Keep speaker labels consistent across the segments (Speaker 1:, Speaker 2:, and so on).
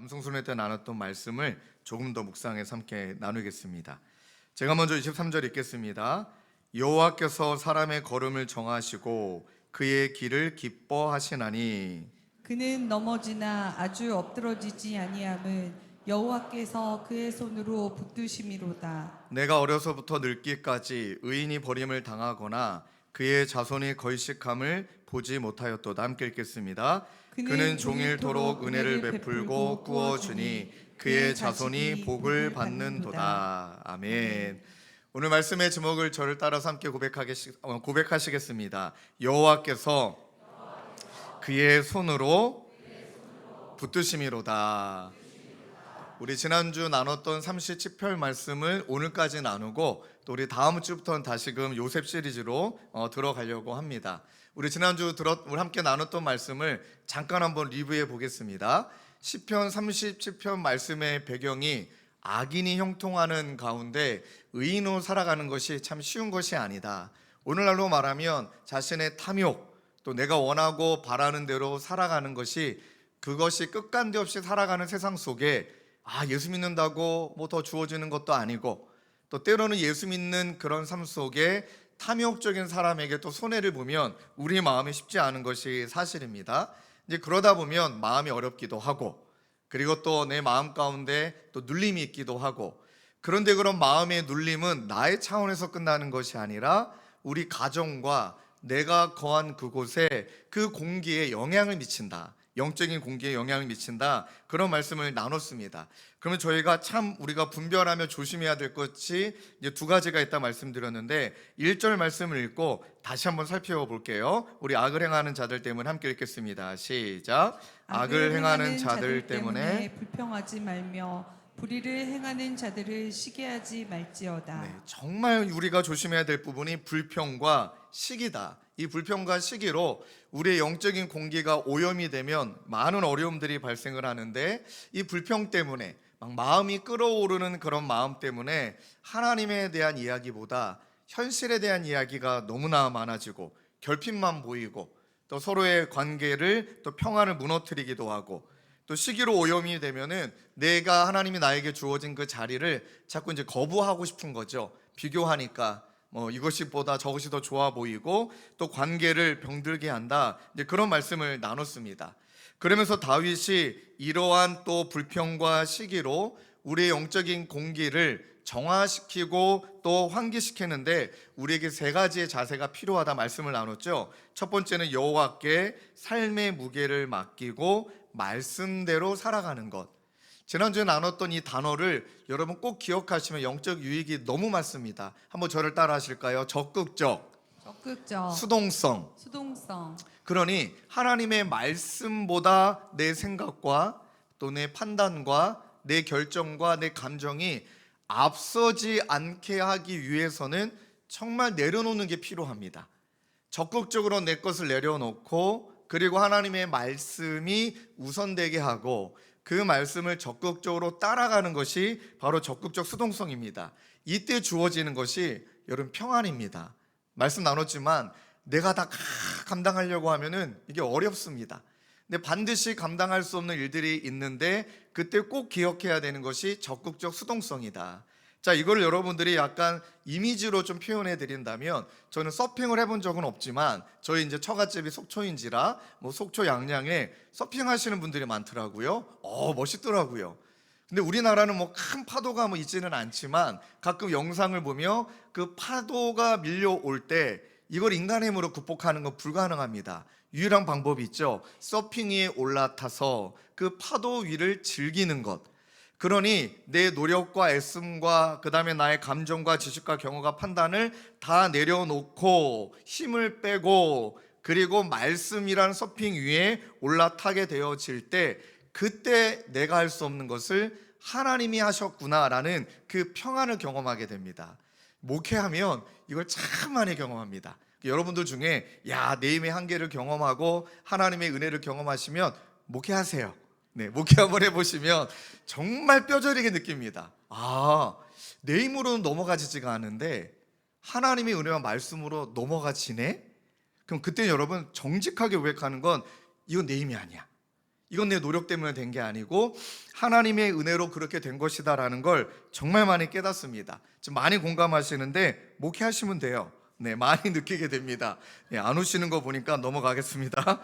Speaker 1: 암송순회 때 나눴던 말씀을 조금 더 묵상해서 함께 나누겠습니다. 제가 먼저 23절 읽겠습니다. 여호와께서 사람의 걸음을 정하시고 그의 길을 기뻐하시나니
Speaker 2: 그는 넘어지나 아주 엎드러지지 아니함은 여호와께서 그의 손으로 붙드심이로다.
Speaker 1: 내가 어려서부터 늙기까지 의인이 버림을 당하거나 그의 자손이 걸식함을 보지 못하였도다. 함께 읽겠습니다. 그는 종일토록 은혜를 베풀고 꾸어주니 그의 자손이 복을 받는도다. 아멘. 오늘 말씀의 제목을 저를 따라서 함께 고백하시겠습니다. 여호와께서 그의 손으로 붙드심이로다. 우리 지난주 나눴던 37편 말씀을 오늘까지 나누고 또 우리 다음 주부터는 다시금 요셉 시리즈로 들어가려고 합니다. 우리 지난주 우리 함께 나눴던 말씀을 잠깐 한번 리뷰해 보겠습니다. 시편 37편 말씀의 배경이 악인이 형통하는 가운데 의인으로 살아가는 것이 참 쉬운 것이 아니다. 오늘날로 말하면 자신의 탐욕 또 내가 원하고 바라는 대로 살아가는 것이 그것이 끝간데 없이 살아가는 세상 속에 예수 믿는다고 뭐 더 주어지는 것도 아니고 또 때로는 예수 믿는 그런 삶 속에 탐욕적인 사람에게 또 손해를 보면 우리 마음이 쉽지 않은 것이 사실입니다. 이제 그러다 보면 마음이 어렵기도 하고 그리고 또 내 마음 가운데 또 눌림이 있기도 하고 그런데 그런 마음의 눌림은 나의 차원에서 끝나는 것이 아니라 우리 가정과 내가 거한 그곳에 그 공기에 영향을 미친다. 영적인 공기에 영향을 미친다. 그런 말씀을 나눴습니다. 그러면 저희가 참 우리가 분별하며 조심해야 될 것이 이제 두 가지가 있다 말씀드렸는데 1절 말씀을 읽고 다시 한번 살펴볼게요. 우리 악을 행하는 자들 때문에 함께 읽겠습니다. 시작. 악을 행하는 자들 때문에
Speaker 2: 불평하지 말며 불의를 행하는 자들을 시기하지 말지어다.
Speaker 1: 정말 우리가 조심해야 될 부분이 불평과 시기다. 이 불평과 시기로 우리의 영적인 공기가 오염이 되면 많은 어려움들이 발생을 하는데 이 불평 때문에 막 마음이 끓어오르는 그런 마음 때문에 하나님에 대한 이야기보다 현실에 대한 이야기가 너무나 많아지고 결핍만 보이고 또 서로의 관계를 또 평안을 무너뜨리기도 하고 또 시기로 오염이 되면은 내가 하나님이 나에게 주어진 그 자리를 자꾸 이제 거부하고 싶은 거죠. 비교하니까 이것이 보다 저것이 더 좋아 보이고 또 관계를 병들게 한다. 이제 그런 말씀을 나눴습니다. 그러면서 다윗이 이러한 또 불평과 시기로 우리의 영적인 공기를 정화시키고 또 환기시키는데 우리에게 세 가지의 자세가 필요하다 말씀을 나눴죠. 첫 번째는 여호와께 삶의 무게를 맡기고 말씀대로 살아가는 것. 지난주에 나눴던 이 단어를 여러분 꼭 기억하시면 영적 유익이 너무 많습니다. 한번 저를 따라 하실까요? 적극적, 수동성. 그러니 하나님의 말씀보다 내 생각과 또 내 판단과 내 결정과 내 감정이 앞서지 않게 하기 위해서는 정말 내려놓는 게 필요합니다. 적극적으로 내 것을 내려놓고 그리고 하나님의 말씀이 우선되게 하고 그 말씀을 적극적으로 따라가는 것이 바로 적극적 수동성입니다. 이때 주어지는 것이 여러분 평안입니다. 말씀 나눴지만 내가 다 감당하려고 하면은 이게 어렵습니다. 근데 반드시 감당할 수 없는 일들이 있는데 그때 꼭 기억해야 되는 것이 적극적 수동성이다. 자, 이걸 여러분들이 약간 이미지로 좀 표현해 드린다면 저는 서핑을 해본 적은 없지만 저희 이제 처갓집이 속초인지라 속초 양양에 서핑하시는 분들이 많더라고요. 멋있더라고요. 근데 우리나라는 큰 파도가 있지는 않지만 가끔 영상을 보며 그 파도가 밀려올 때 이걸 인간의 힘으로 극복하는 건 불가능합니다. 유일한 방법이 있죠. 서핑 위에 올라타서 그 파도 위를 즐기는 것. 그러니 내 노력과 애씀과 그 다음에 나의 감정과 지식과 경험과 판단을 다 내려놓고 힘을 빼고 그리고 말씀이라는 서핑 위에 올라타게 되어질 때 그때 내가 할 수 없는 것을 하나님이 하셨구나라는 그 평안을 경험하게 됩니다. 목회하면 이걸 참 많이 경험합니다. 여러분들 중에 내 힘의 한계를 경험하고 하나님의 은혜를 경험하시면 목회하세요. 목회 한번 해보시면 정말 뼈저리게 느낍니다. 내 힘으로는 넘어가지가 않은데 하나님의 은혜와 말씀으로 넘어가지네? 그럼 그때 여러분 정직하게 고백하는 건 이건 내 힘이 아니야. 이건 내 노력 때문에 된 게 아니고 하나님의 은혜로 그렇게 된 것이다라는 걸 정말 많이 깨닫습니다. 지금 많이 공감하시는데 목회하시면 돼요. 네, 많이 느끼게 됩니다. 네, 안 오시는 거 보니까 넘어가겠습니다.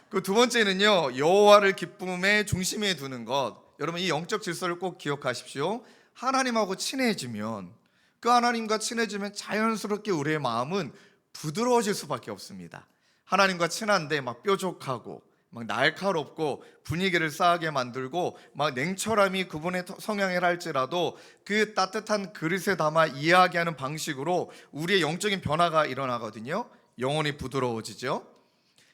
Speaker 1: 그 두 번째는요, 여호와를 기쁨의 중심에 두는 것. 여러분, 이 영적 질서를 꼭 기억하십시오. 하나님하고 친해지면, 그 하나님과 친해지면 자연스럽게 우리의 마음은 부드러워질 수밖에 없습니다. 하나님과 친한데 막 뾰족하고 막 날카롭고 분위기를 싸하게 만들고 막 냉철함이 그분의 성향이라 할지라도 그 따뜻한 그릇에 담아 이야기하는 방식으로 우리의 영적인 변화가 일어나거든요. 영혼이 부드러워지죠.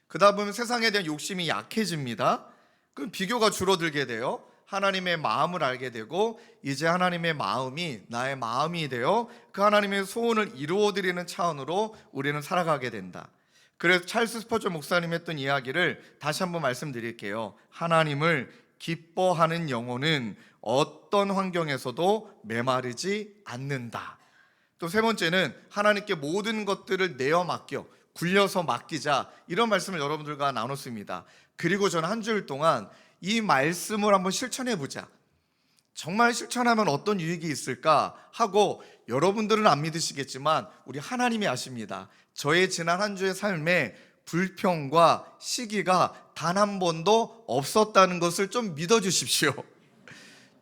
Speaker 1: 그러다 보면 세상에 대한 욕심이 약해집니다. 그럼 비교가 줄어들게 돼요. 하나님의 마음을 알게 되고 이제 하나님의 마음이 나의 마음이 되어 그 하나님의 소원을 이루어드리는 차원으로 우리는 살아가게 된다. 그래서 찰스 스퍼전 목사님 했던 이야기를 다시 한번 말씀드릴게요. 하나님을 기뻐하는 영혼은 어떤 환경에서도 메마르지 않는다. 또 세 번째는 하나님께 모든 것들을 내어 맡겨 굴려서 맡기자, 이런 말씀을 여러분들과 나눴습니다. 그리고 저는 한 주일 동안 이 말씀을 한번 실천해 보자, 정말 실천하면 어떤 유익이 있을까 하고, 여러분들은 안 믿으시겠지만 우리 하나님이 아십니다. 저의 지난 한 주의 삶에 불평과 시기가 단 한 번도 없었다는 것을 좀 믿어주십시오.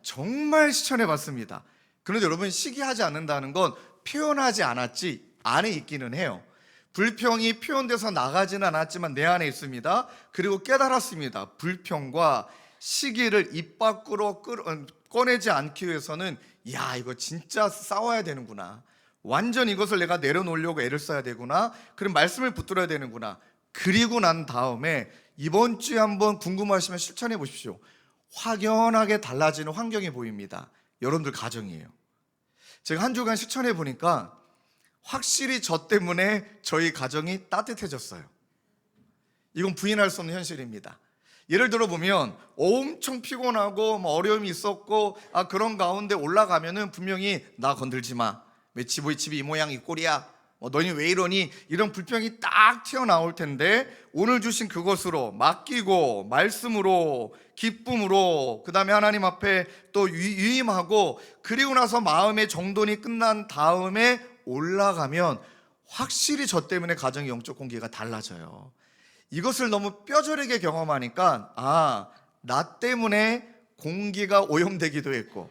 Speaker 1: 정말 실천해 봤습니다. 그런데 여러분, 시기하지 않는다는 건 표현하지 않았지 안에 있기는 해요. 불평이 표현돼서 나가지는 않았지만 내 안에 있습니다. 그리고 깨달았습니다. 불평과 시기를 입 밖으로 꺼내지 않기 위해서는 야, 이거 진짜 싸워야 되는구나, 완전 이것을 내가 내려놓으려고 애를 써야 되구나, 그럼 말씀을 붙들어야 되는구나. 그리고 난 다음에 이번 주에 한번 궁금하시면 실천해 보십시오. 확연하게 달라지는 환경이 보입니다. 여러분들 가정이에요. 제가 한 주간 실천해 보니까 확실히 저 때문에 저희 가정이 따뜻해졌어요. 이건 부인할 수 없는 현실입니다. 예를 들어 보면 엄청 피곤하고 어려움이 있었고 그런 가운데 올라가면은 분명히 나 건들지 마, 왜 집이 이 모양 이 꼴이야, 너희 왜 이러니, 이런 불평이 딱 튀어나올 텐데 오늘 주신 그것으로 맡기고 말씀으로 기쁨으로 그 다음에 하나님 앞에 또 유임하고, 그리고 나서 마음의 정돈이 끝난 다음에 올라가면 확실히 저 때문에 가정의 영적 공기가 달라져요. 이것을 너무 뼈저리게 경험하니까 나 때문에 공기가 오염되기도 했고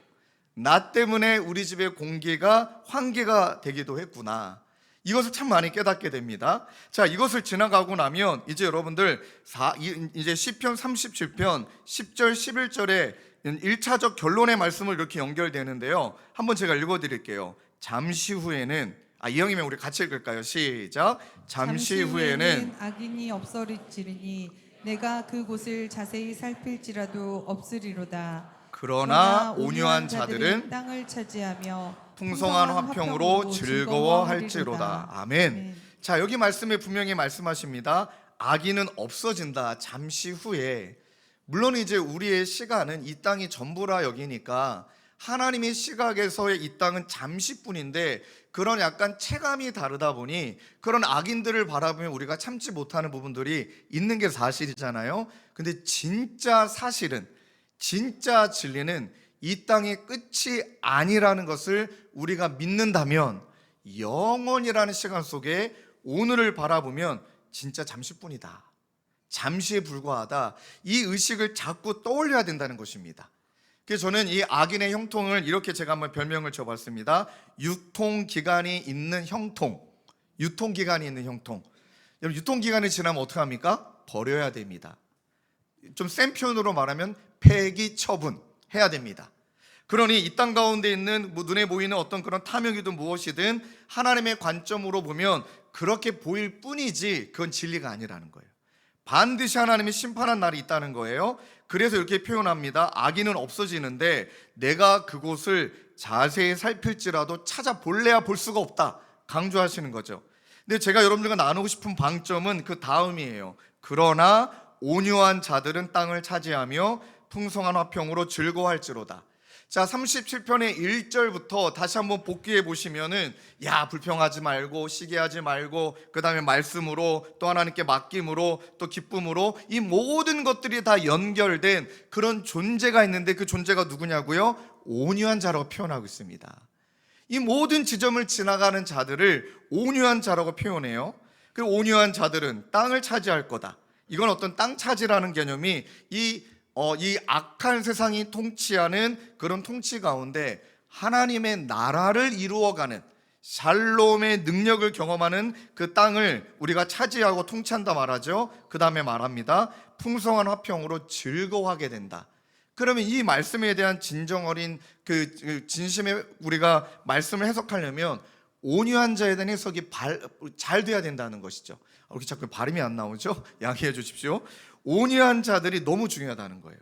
Speaker 1: 나 때문에 우리 집의 공기가 환기가 되기도 했구나, 이것을 참 많이 깨닫게 됩니다. 자, 이것을 지나가고 나면 이제 여러분들 이제 시편 37편 10절 11절에 1차적 결론의 말씀을 이렇게 연결되는데요. 한번 제가 읽어드릴게요. 잠시 후에는 이왕이면 우리 같이 읽을까요? 시작. 잠시 후에는
Speaker 2: 악인이 없어지리니 내가 그곳을 자세히 살필지라도 없으리로다.
Speaker 1: 그러나 온유한 자들은
Speaker 2: 땅을 차지하며
Speaker 1: 풍성한 화평으로 즐거워할지로다. 아멘. 자, 여기 말씀에 분명히 말씀하십니다. 악인은 없어진다. 잠시 후에. 물론 이제 우리의 시간은 이 땅이 전부라 여기니까 하나님의 시각에서의 이 땅은 잠시뿐인데, 그런 약간 체감이 다르다 보니 그런 악인들을 바라보면 우리가 참지 못하는 부분들이 있는 게 사실이잖아요. 근데 진짜 사실은, 진짜 진리는 이 땅의 끝이 아니라는 것을 우리가 믿는다면, 영원이라는 시간 속에 오늘을 바라보면 진짜 잠시뿐이다, 잠시에 불과하다, 이 의식을 자꾸 떠올려야 된다는 것입니다. 그래서 저는 이 악인의 형통을 이렇게 제가 한번 별명을 줘봤습니다. 유통기간이 있는 형통. 유통기간이 있는 형통. 여러분, 유통기간이 지나면 어떻게 합니까? 버려야 됩니다. 좀 센 표현으로 말하면 폐기 처분해야 됩니다. 그러니 이 땅 가운데 있는 눈에 보이는 어떤 그런 탐욕이든 무엇이든 하나님의 관점으로 보면 그렇게 보일 뿐이지 그건 진리가 아니라는 거예요. 반드시 하나님이 심판한 날이 있다는 거예요. 그래서 이렇게 표현합니다. 악인은 없어지는데 내가 그곳을 자세히 살필지라도 찾아볼래야 볼 수가 없다, 강조하시는 거죠. 근데 제가 여러분들과 나누고 싶은 방점은 그 다음이에요. 그러나 온유한 자들은 땅을 차지하며 풍성한 화평으로 즐거워할지로다. 자, 37편의 1절부터 다시 한번 복귀해 보시면은 야, 불평하지 말고 시기하지 말고 그다음에 말씀으로 또 하나님께 맡김으로 또 기쁨으로 이 모든 것들이 다 연결된 그런 존재가 있는데 그 존재가 누구냐고요? 온유한 자라고 표현하고 있습니다. 이 모든 지점을 지나가는 자들을 온유한 자라고 표현해요. 그 온유한 자들은 땅을 차지할 거다. 이건 어떤 땅 차지라는 개념이 이 악한 세상이 통치하는 그런 통치 가운데 하나님의 나라를 이루어가는 샬롬의 능력을 경험하는 그 땅을 우리가 차지하고 통치한다 말하죠. 그 다음에 말합니다. 풍성한 화평으로 즐거워하게 된다. 그러면 이 말씀에 대한 진정 어린 그 진심의 우리가 말씀을 해석하려면 온유한 자에 대한 해석이 잘 돼야 된다는 것이죠. 이렇게 자꾸 발음이 안 나오죠? 양해해 주십시오. 온유한 자들이 너무 중요하다는 거예요.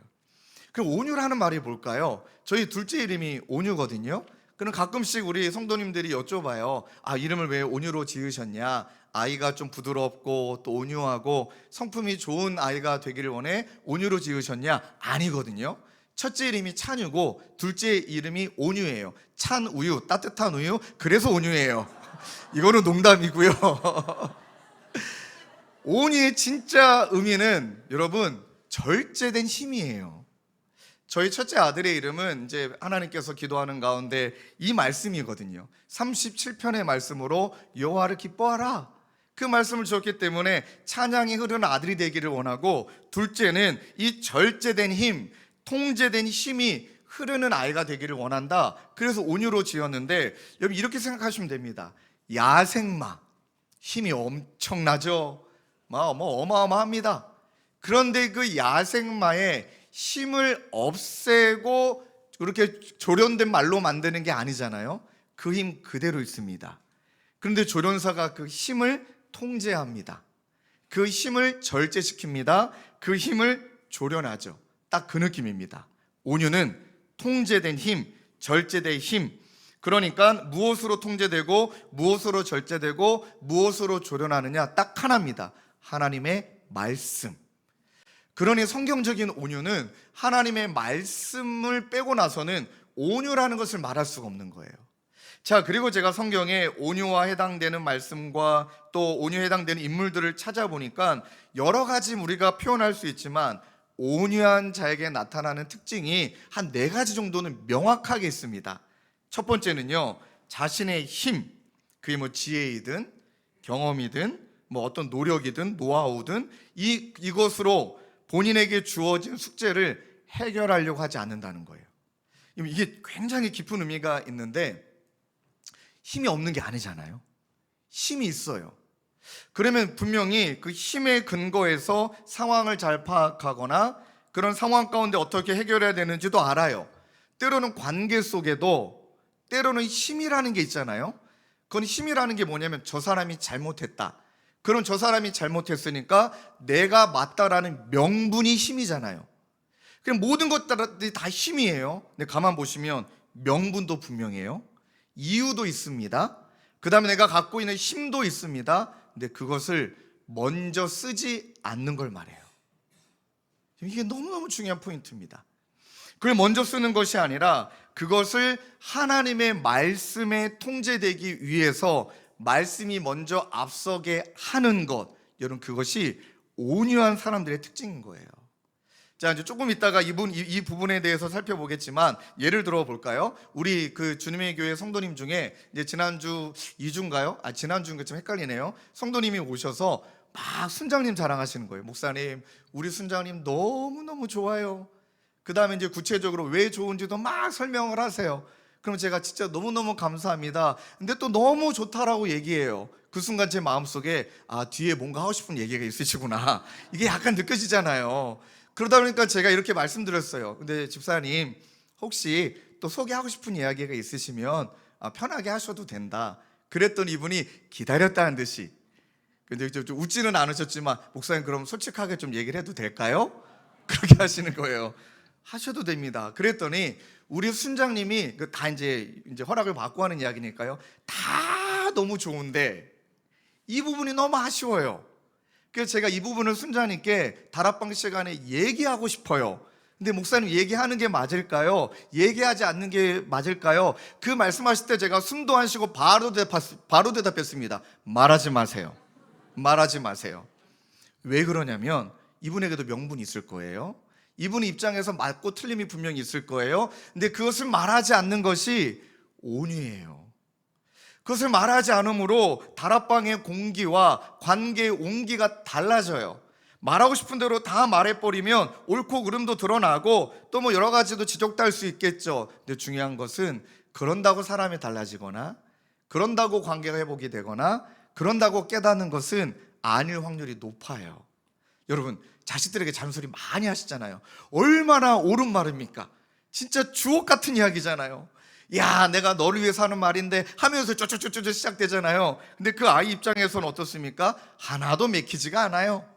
Speaker 1: 그럼 온유라는 말이 뭘까요? 저희 둘째 이름이 온유거든요. 그럼 가끔씩 우리 성도님들이 여쭤봐요. 이름을 왜 온유로 지으셨냐? 아이가 좀 부드럽고 또 온유하고 성품이 좋은 아이가 되기를 원해 온유로 지으셨냐? 아니거든요. 첫째 이름이 찬유고 둘째 이름이 온유예요. 찬 우유, 따뜻한 우유, 그래서 온유예요. 이거는 농담이고요. 온유의 진짜 의미는 여러분 절제된 힘이에요. 저희 첫째 아들의 이름은 이제 하나님께서 기도하는 가운데 이 말씀이거든요. 37편의 말씀으로 여호와를 기뻐하라. 그 말씀을 주었기 때문에 찬양이 흐르는 아들이 되기를 원하고, 둘째는 이 절제된 힘, 통제된 힘이 흐르는 아이가 되기를 원한다. 그래서 온유로 지었는데 여러분 이렇게 생각하시면 됩니다. 야생마 힘이 엄청나죠. 어마어마합니다. 그런데 그 야생마의 힘을 없애고 그렇게 조련된 말로 만드는 게 아니잖아요. 그 힘 그대로 있습니다. 그런데 조련사가 그 힘을 통제합니다. 그 힘을 절제시킵니다. 그 힘을 조련하죠. 딱 그 느낌입니다. 온유는 통제된 힘, 절제된 힘. 그러니까 무엇으로 통제되고 무엇으로 절제되고 무엇으로 조련하느냐, 딱 하나입니다. 하나님의 말씀. 그러니 성경적인 온유는 하나님의 말씀을 빼고 나서는 온유라는 것을 말할 수가 없는 거예요. 자, 그리고 제가 성경에 온유와 해당되는 말씀과 또 온유에 해당되는 인물들을 찾아보니까 여러 가지 우리가 표현할 수 있지만 온유한 자에게 나타나는 특징이 한 4가지 정도는 명확하게 있습니다. 첫 번째는요, 자신의 힘, 그게 지혜이든 경험이든 어떤 노력이든 노하우든 이것으로 본인에게 주어진 숙제를 해결하려고 하지 않는다는 거예요. 이게 굉장히 깊은 의미가 있는데, 힘이 없는 게 아니잖아요. 힘이 있어요. 그러면 분명히 그 힘의 근거에서 상황을 잘 파악하거나 그런 상황 가운데 어떻게 해결해야 되는지도 알아요. 때로는 관계 속에도 때로는 힘이라는 게 있잖아요. 그건 힘이라는 게 뭐냐면 저 사람이 잘못했다. 그럼 저 사람이 잘못했으니까 내가 맞다라는 명분이 힘이잖아요. 그럼 모든 것들이 다 힘이에요. 근데 가만 보시면 명분도 분명해요. 이유도 있습니다. 그 다음에 내가 갖고 있는 힘도 있습니다. 근데 그것을 먼저 쓰지 않는 걸 말해요. 이게 너무너무 중요한 포인트입니다. 그걸 먼저 쓰는 것이 아니라 그것을 하나님의 말씀에 통제되기 위해서 말씀이 먼저 앞서게 하는 것, 여러분 그것이 온유한 사람들의 특징인 거예요. 자, 이제 조금 있다가 이 부분에 대해서 살펴보겠지만 예를 들어 볼까요? 우리 그 주님의 교회 성도님 중에 이제 지난주 2주인가요? 지난주인가 좀 헷갈리네요. 성도님이 오셔서 막 순장님 자랑하시는 거예요. 목사님, 우리 순장님 너무너무 좋아요. 그 다음에 이제 구체적으로 왜 좋은지도 막 설명을 하세요. 그럼 제가 진짜 너무너무 감사합니다. 근데 또 너무 좋다라고 얘기해요. 그 순간 제 마음속에 뒤에 뭔가 하고 싶은 얘기가 있으시구나. 이게 약간 느껴지잖아요. 그러다 보니까 제가 이렇게 말씀드렸어요. 근데 집사님, 혹시 또 소개하고 싶은 이야기가 있으시면 편하게 하셔도 된다. 그랬더니 이분이 기다렸다는 듯이, 근데 좀 웃지는 않으셨지만, 목사님 그럼 솔직하게 좀 얘기를 해도 될까요? 그렇게 하시는 거예요. 하셔도 됩니다. 그랬더니 우리 순장님이 다 이제 허락을 받고 하는 이야기니까요. 다 너무 좋은데 이 부분이 너무 아쉬워요. 그래서 제가 이 부분을 순장님께 다락방 시간에 얘기하고 싶어요. 근데 목사님 얘기하는 게 맞을까요? 얘기하지 않는 게 맞을까요? 그 말씀하실 때 제가 숨도 안 쉬고 바로 대답했습니다. 말하지 마세요. 말하지 마세요. 왜 그러냐면 이분에게도 명분이 있을 거예요. 이분 입장에서 맞고 틀림이 분명히 있을 거예요. 근데 그것을 말하지 않는 것이 온유예요. 그것을 말하지 않으므로 다락방의 공기와 관계의 온기가 달라져요. 말하고 싶은 대로 다 말해버리면 옳고 그름도 드러나고 또 뭐 여러 가지도 지적도 할 수 있겠죠. 근데 중요한 것은 그런다고 사람이 달라지거나 그런다고 관계가 회복이 되거나 그런다고 깨닫는 것은 아닐 확률이 높아요. 여러분, 자식들에게 잔소리 많이 하시잖아요. 얼마나 옳은 말입니까? 진짜 주옥 같은 이야기잖아요. 야, 내가 너를 위해서 하는 말인데 하면서 쪼쪼쪼쪼 시작되잖아요. 근데 그 아이 입장에서는 어떻습니까? 하나도 맥히지가 않아요.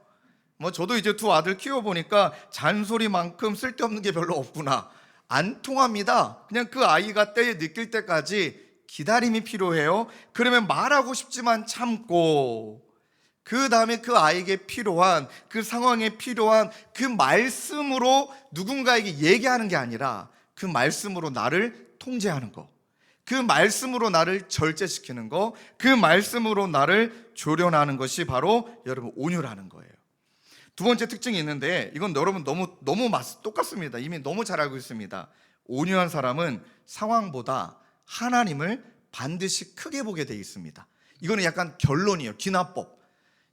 Speaker 1: 뭐 저도 이제 두 아들 키워보니까 잔소리만큼 쓸데없는 게 별로 없구나. 안 통합니다. 그냥 그 아이가 때에 느낄 때까지 기다림이 필요해요. 그러면 말하고 싶지만 참고 그 다음에 그 아이에게 필요한 그 상황에 필요한 그 말씀으로 누군가에게 얘기하는 게 아니라 그 말씀으로 나를 통제하는 거, 그 말씀으로 나를 절제시키는 거, 그 말씀으로 나를 조련하는 것이 바로 여러분 온유라는 거예요. 두 번째 특징이 있는데 이건 여러분 너무 똑같습니다. 이미 너무 잘 알고 있습니다. 온유한 사람은 상황보다 하나님을 반드시 크게 보게 돼 있습니다. 이거는 약간 결론이에요. 귀납법.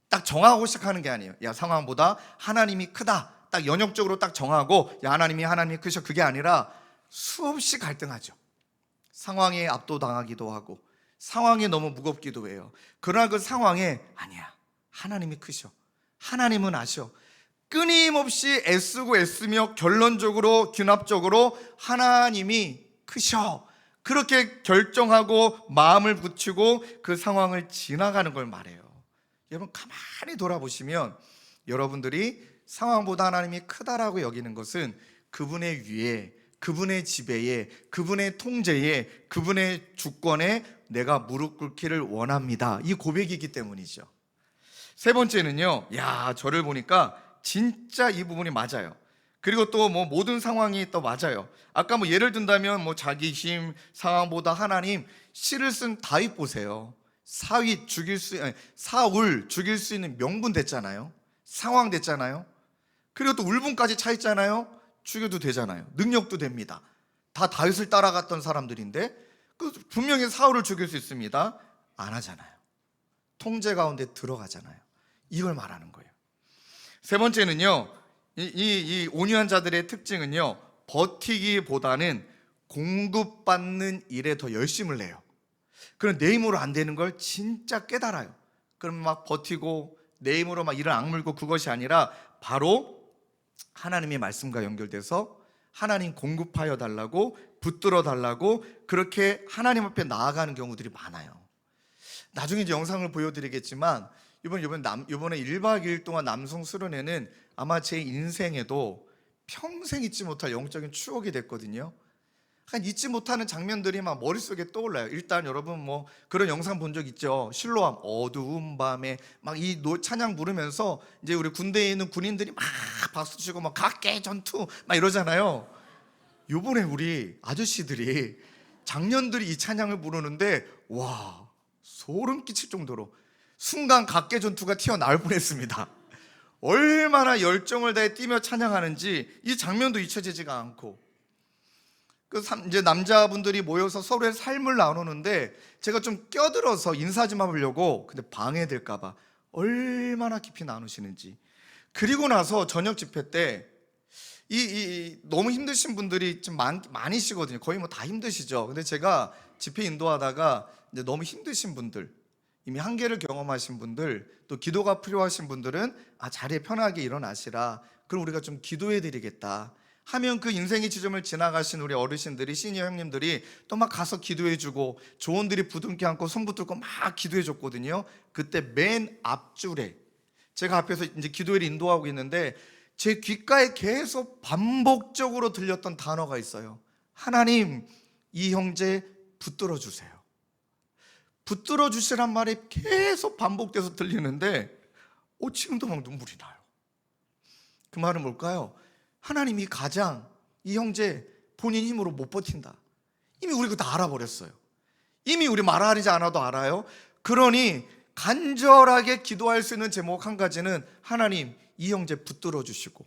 Speaker 1: 딱 정하고 시작하는 게 아니에요. 야, 상황보다 하나님이 크다. 딱 연역적으로 딱 정하고 야, 하나님이 크셔. 그게 아니라 수없이 갈등하죠. 상황에 압도당하기도 하고 상황이 너무 무겁기도 해요. 그러나 그 상황에 아니야, 하나님이 크셔. 하나님은 아셔. 끊임없이 애쓰며 결론적으로 귀납적으로 하나님이 크셔. 그렇게 결정하고 마음을 붙이고 그 상황을 지나가는 걸 말해요. 여러분 가만히 돌아보시면 여러분들이 상황보다 하나님이 크다라고 여기는 것은 그분의 위에, 그분의 지배에, 그분의 통제에, 그분의 주권에 내가 무릎 꿇기를 원합니다. 이 고백이기 때문이죠. 세 번째는요, 야, 저를 보니까 진짜 이 부분이 맞아요. 그리고 또 뭐 모든 상황이 또 맞아요. 아까 뭐 예를 든다면 뭐 자기 힘, 상황보다 하나님, 시를 쓴 다윗 보세요. 사울 죽일 수 있는 명분 됐잖아요. 상황 됐잖아요. 그리고 또 울분까지 차 있잖아요. 죽여도 되잖아요. 능력도 됩니다. 다 다윗을 따라갔던 사람들인데 분명히 사울을 죽일 수 있습니다. 안 하잖아요. 통제 가운데 들어가잖아요. 이걸 말하는 거예요. 세 번째는요, 이 온유한 자들의 특징은요, 버티기보다는 공급받는 일에 더 열심을 내요. 그럼 내 힘으로 안 되는 걸 진짜 깨달아요. 그럼 막 버티고 내 힘으로 막 일을 악물고 그것이 아니라 바로 하나님의 말씀과 연결돼서 하나님 공급하여 달라고, 붙들어 달라고 그렇게 하나님 앞에 나아가는 경우들이 많아요. 나중에 이제 영상을 보여드리겠지만 이번에 1박 2일 동안 남성 수련회는 아마 제 인생에도 평생 잊지 못할 영적인 추억이 됐거든요. 잊지 못하는 장면들이 막 머릿속에 떠올라요. 일단 여러분 뭐 그런 영상 본 적 있죠? 실로암 어두운 밤에 막 이 찬양 부르면서 이제 우리 군대에 있는 군인들이 막 박수 치고 막 각계 전투 막 이러잖아요. 요번에 우리 아저씨들이 장년들이 이 찬양을 부르는데 와, 소름 끼칠 정도로 순간 각계 전투가 튀어나올 뻔했습니다. 얼마나 열정을 다해 뛰며 찬양하는지 이 장면도 잊혀지지가 않고, 이제 남자분들이 모여서 서로의 삶을 나누는데 제가 좀 껴들어서 인사 좀 해보려고, 근데 방해될까봐 얼마나 깊이 나누시는지. 그리고 나서 저녁 집회 때 너무 힘드신 분들이 좀 많이시거든요. 거의 뭐 다 힘드시죠. 근데 제가 집회 인도하다가 이제 너무 힘드신 분들, 이미 한계를 경험하신 분들, 또 기도가 필요하신 분들은 자리에 편하게 일어나시라. 그럼 우리가 좀 기도해 드리겠다 하면 그 인생의 지점을 지나가신 우리 어르신들이, 시니어 형님들이 또 막 가서 기도해주고 조언들이 부둥켜 안고 손 붙들고 막 기도해줬거든요. 그때 맨 앞줄에 제가 앞에서 이제 기도회를 인도하고 있는데 제 귓가에 계속 반복적으로 들렸던 단어가 있어요. 하나님, 이 형제 붙들어 주세요. 붙들어 주시란 말이 계속 반복돼서 들리는데 지금도 막 눈물이 나요. 그 말은 뭘까요? 하나님이 가장 이 형제 본인 힘으로 못 버틴다. 이미 우리 그거 다 알아버렸어요. 이미 우리 말하지 않아도 알아요. 그러니 간절하게 기도할 수 있는 제목 한 가지는 하나님 이 형제 붙들어 주시고,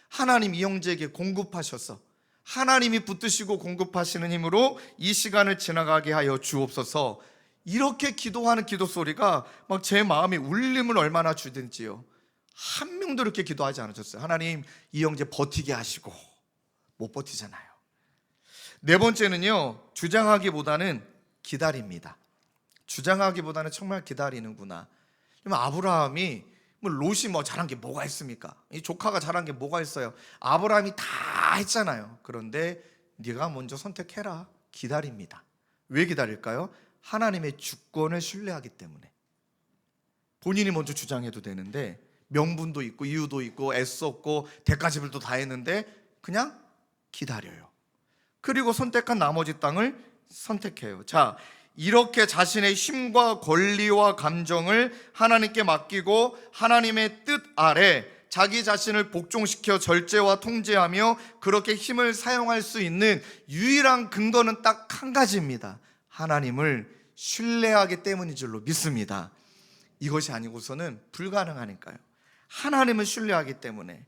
Speaker 1: 하나님 이 형제에게 공급하셔서 하나님이 붙드시고 공급하시는 힘으로 이 시간을 지나가게 하여 주옵소서. 이렇게 기도하는 기도 소리가 막 제 마음에 울림을 얼마나 주든지요. 한 명도 이렇게 기도하지 않으셨어요. 하나님 이 형제 버티게 하시고. 못 버티잖아요. 네 번째는요, 주장하기보다는 기다립니다. 주장하기보다는 정말 기다리는구나. 그러면 아브라함이 롯이 잘한 게 뭐가 있습니까? 이 조카가 잘한 게 뭐가 있어요? 아브라함이 다 했잖아요. 그런데 네가 먼저 선택해라. 기다립니다. 왜 기다릴까요? 하나님의 주권을 신뢰하기 때문에. 본인이 먼저 주장해도 되는데, 명분도 있고 이유도 있고 애썼고 대가지불도 다 했는데 그냥 기다려요. 그리고 선택한 나머지 땅을 선택해요. 자, 이렇게 자신의 힘과 권리와 감정을 하나님께 맡기고 하나님의 뜻 아래 자기 자신을 복종시켜 절제와 통제하며 그렇게 힘을 사용할 수 있는 유일한 근거는 딱 한 가지입니다. 하나님을 신뢰하기 때문인 줄로 믿습니다. 이것이 아니고서는 불가능하니까요. 하나님을 신뢰하기 때문에.